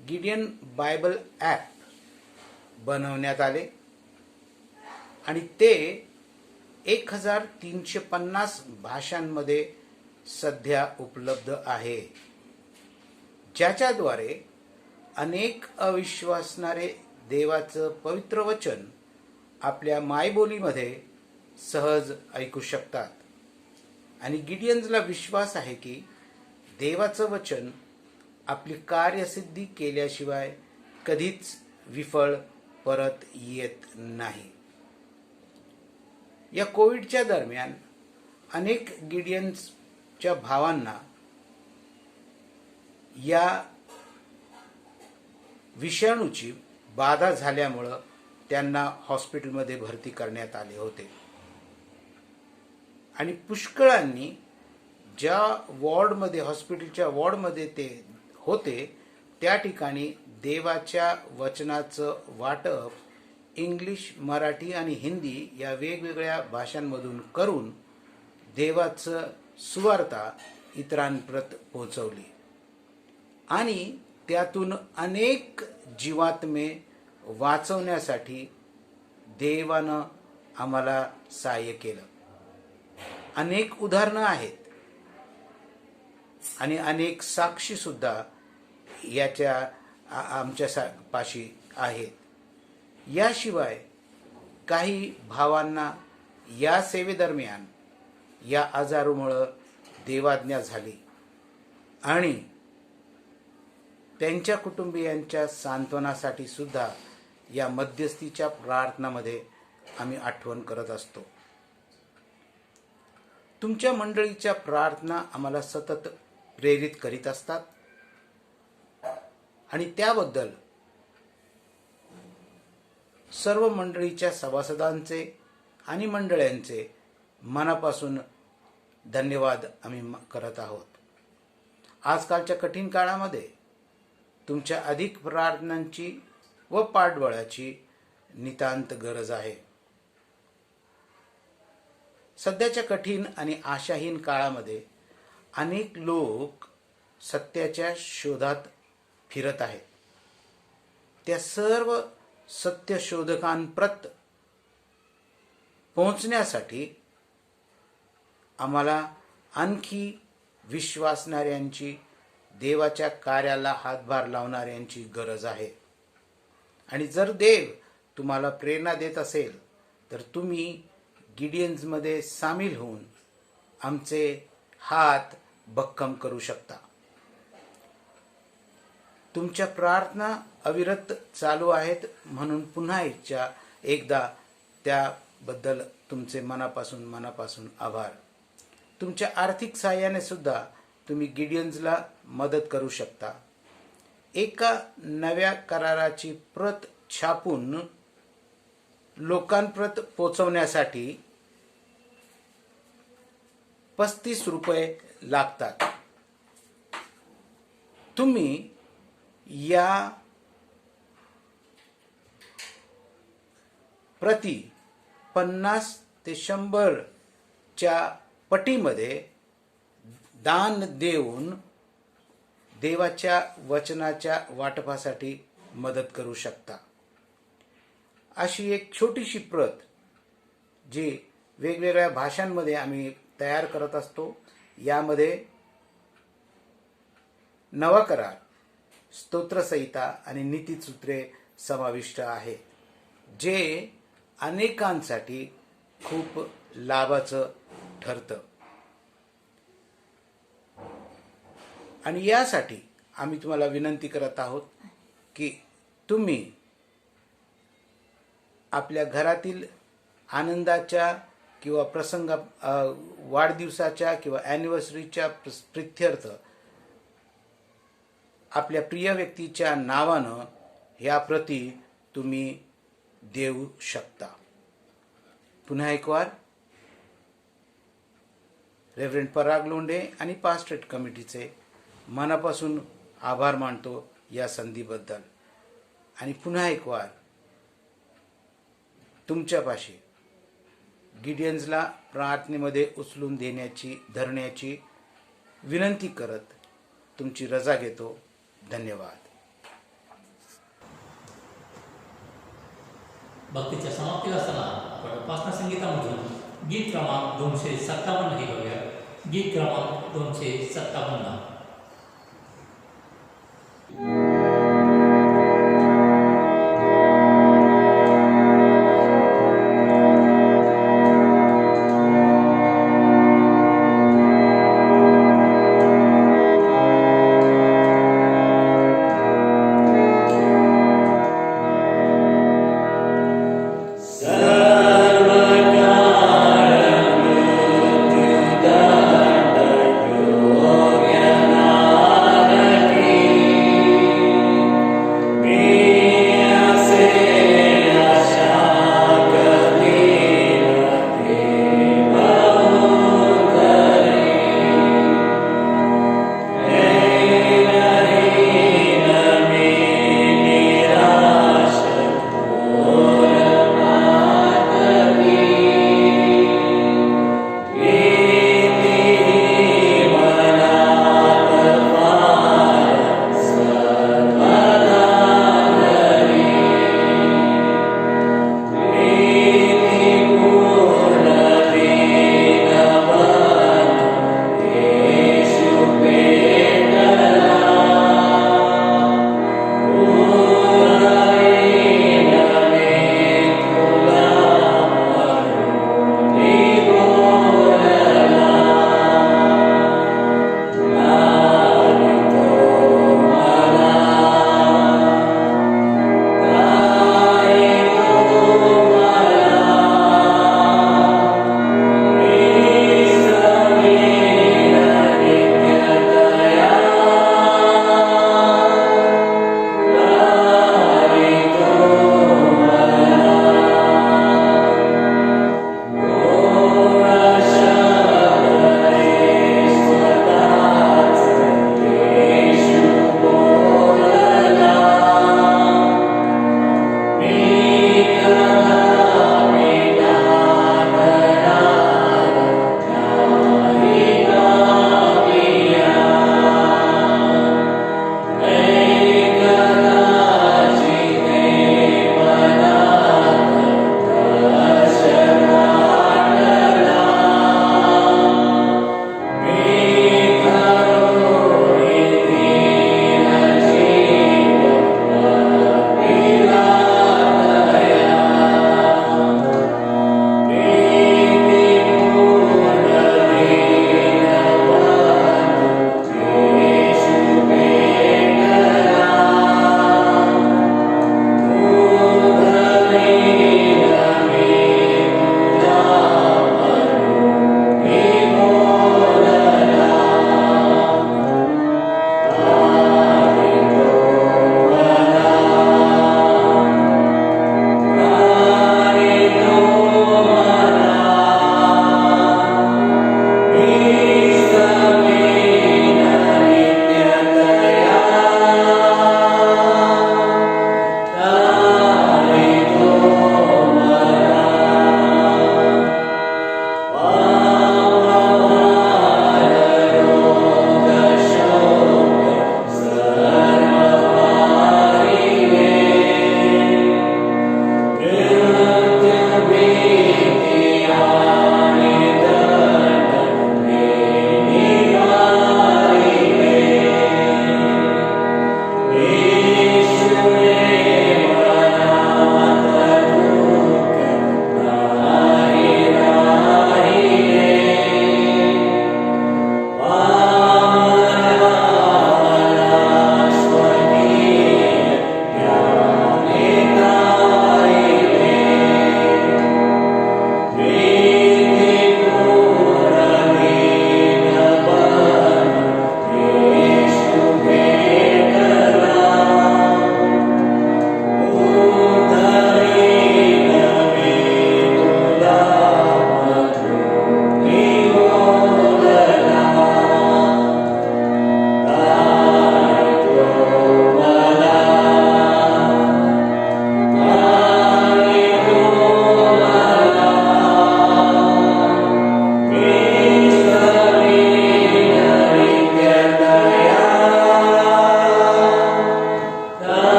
गिडियन बायबल ॲप बनवण्यात आले आणि ते 1350 भाषांमध्ये सध्या उपलब्ध आहे, ज्याच्याद्वारे अनेक अविश्वासणारे देवाचं पवित्र वचन आपल्या मायबोलीमध्ये सहज ऐकू शकतात. आणि गिडियन्सला विश्वास आहे की देवाचं वचन आपली कार्यसिद्धी केल्याशिवाय कधीच विफळ परत येत नाही. या कोविडच्या दरम्यान अनेक गिडियन्सच्या भावांना या विषाणूची बाधा झाल्यामुळं त्यांना हॉस्पिटलमध्ये भरती करण्यात आले होते आणि पुष्कळांनी ज्या वॉर्डमध्ये, हॉस्पिटलच्या वॉर्डमध्ये ते होते, त्या ठिकाणी देवाच्या वचनाचं वाटप इंग्लिश, मराठी आणि हिंदी या वेगवेगळ्या भाषांमधून करून देवाचं सुवार्ता इतरांप्रत पोहोचवली आणि त्यातून अनेक जीवात्मे वाचवण्यासाठी देवानं आम्हाला सहाय्य केलं. अनेक उदाहरणं आहेत आणि अनेक साक्षी सुद्धा याच्या आमच्या पाशी आहेत. याशिवाय काही भावांना या सेवेदरम्यान या आजारामुळं देवाज्ञा झाली आणि त्यांच्या कुटुंबियांच्या सांत्वनासाठी सुद्धा या मध्यस्थीच्या प्रार्थनामध्ये आम्ही आठवण करत असतो. तुमच्या मंडळीच्या प्रार्थना आम्हाला सतत प्रेरित करीत असतात आणि त्याबद्दल सर्व मंडळीच्या सभासदांचे आणि मंडळ्यांचे मनापासून धन्यवाद आम्ही करत आहोत. आजकालच्या कठीण काळामध्ये तुमच्या अधिक प्रार्थनांची व पाठबळाची नितांत गरज आहे. सध्याच्या कठीण आणि आशाहीन काळामध्ये अनेक लोक सत्याच्या शोधात फिरत आहेत. त्या सर्व सत्यशोधकांप्रत पोहोचण्यासाठी आम्हाला आणखी विश्वासणाऱ्यांची, देवाच्या कार्याला हातभार लावणाऱ्यांची गरज आहे. आणि जर देव तुम्हाला प्रेरणा देत असेल तर तुम्ही गिडियन्समध्ये सामील होऊन आमचे हात भक्कम करू शकता. तुमच्या प्रार्थना अविरत चालू आहेत म्हणून पुन्हा एकदा त्याबद्दल तुमचे मनापासून आभार. तुमच्या आर्थिक सहाय्याने सुद्धा तुम्ही गिडियन्सला मदत करू शकता. एका नव्या कराराची प्रत छापून लोकांप्रत पोचवण्यासाठी 35 रुपये लागतात. तुम्ही या प्रति 50 ते 100 च्या पटीमध्ये दान देऊन देवाच्या वचनाच्या वाटपासाठी मदत करू शकता. अशी एक छोटीशी प्रत जी वेगवेगळ्या भाषांमध्ये आम्ही तयार करत असतो. यामध्ये नवा करार, स्तोत्रसंहिता आणि नीतिसूत्रे समाविष्ट आहेत, जे अनेकांसाठी खूप लाभाचं ठरतं. आणि यासाठी आम्ही तुम्हाला विनंती करत आहोत की तुम्ही आपल्या घरातील आनंदाच्या किंवा वाढदिवसाच्या किंवा ॲनिव्हर्सरीच्या प्रित्यर्थ आपल्या प्रिय व्यक्तीच्या नावानं ह्या प्रती तुम्ही देऊ शकता. पुन्हा एक वार रेव्हरंड पराग लोंढे आणि पास्टरेट कमिटीचे मनापासून आभार मानतो या संधीबद्दल. आणि पुन्हा एक वार तुमच्यापाशी गिडियन्सला प्रार्थनेमध्ये उचलून धरण्याची विनंती करत तुमची रजा घेतो. धन्यवाद. भक्तीच्या समाप्तीला असताना आपण उपासना संगीतामधून गीत क्रमांक 257 हे गाऊया. गीत क्रमांक 257. Gloria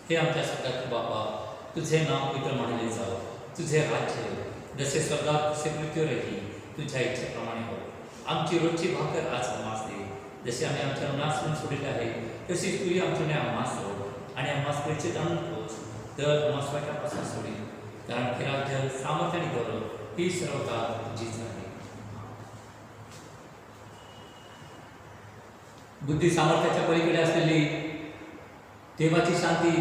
हे आमच्या सगळ्यात बापा, तुझे नाव पवित्र मानले जावं, तुझे राज्य जसे स्वर्गात तसे पृथ्वीवरही तुझ्या इच्छेप्रमाणे हो. आमची रोजची भाकर आज आम्हास दे, जसे आम्ही आमच्या ऋणासून सोडले आहे तसेच तुही आमच्याने आम्हास सोड, आणि आम्हास परिचित आणून पोच, तर आम्हास वाईटापासून सोडी, कारण की राज्य सामर्थ्य आणि गौरव ही सर्वता तुझीच आहे. बुद्धी सामर्थ्याच्या पलीकडे असलेली देवाची शांती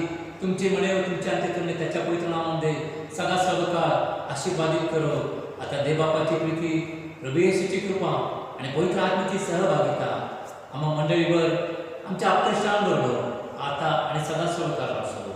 तुमचे मने व तुमच्या अंत्यकरणे त्याच्या पवित्र नामामध्ये सगळा सर्वकाळ आशीर्वादित करो. आता देवबापाची प्रीती, प्रभू येशूची कृपा आणि पवित्र आत्म्याची सहभागिता आम्हा मंडळीवर, आमच्या आप्तेष्टांबरोबर आता आणि सदा सर्वकाळ असो.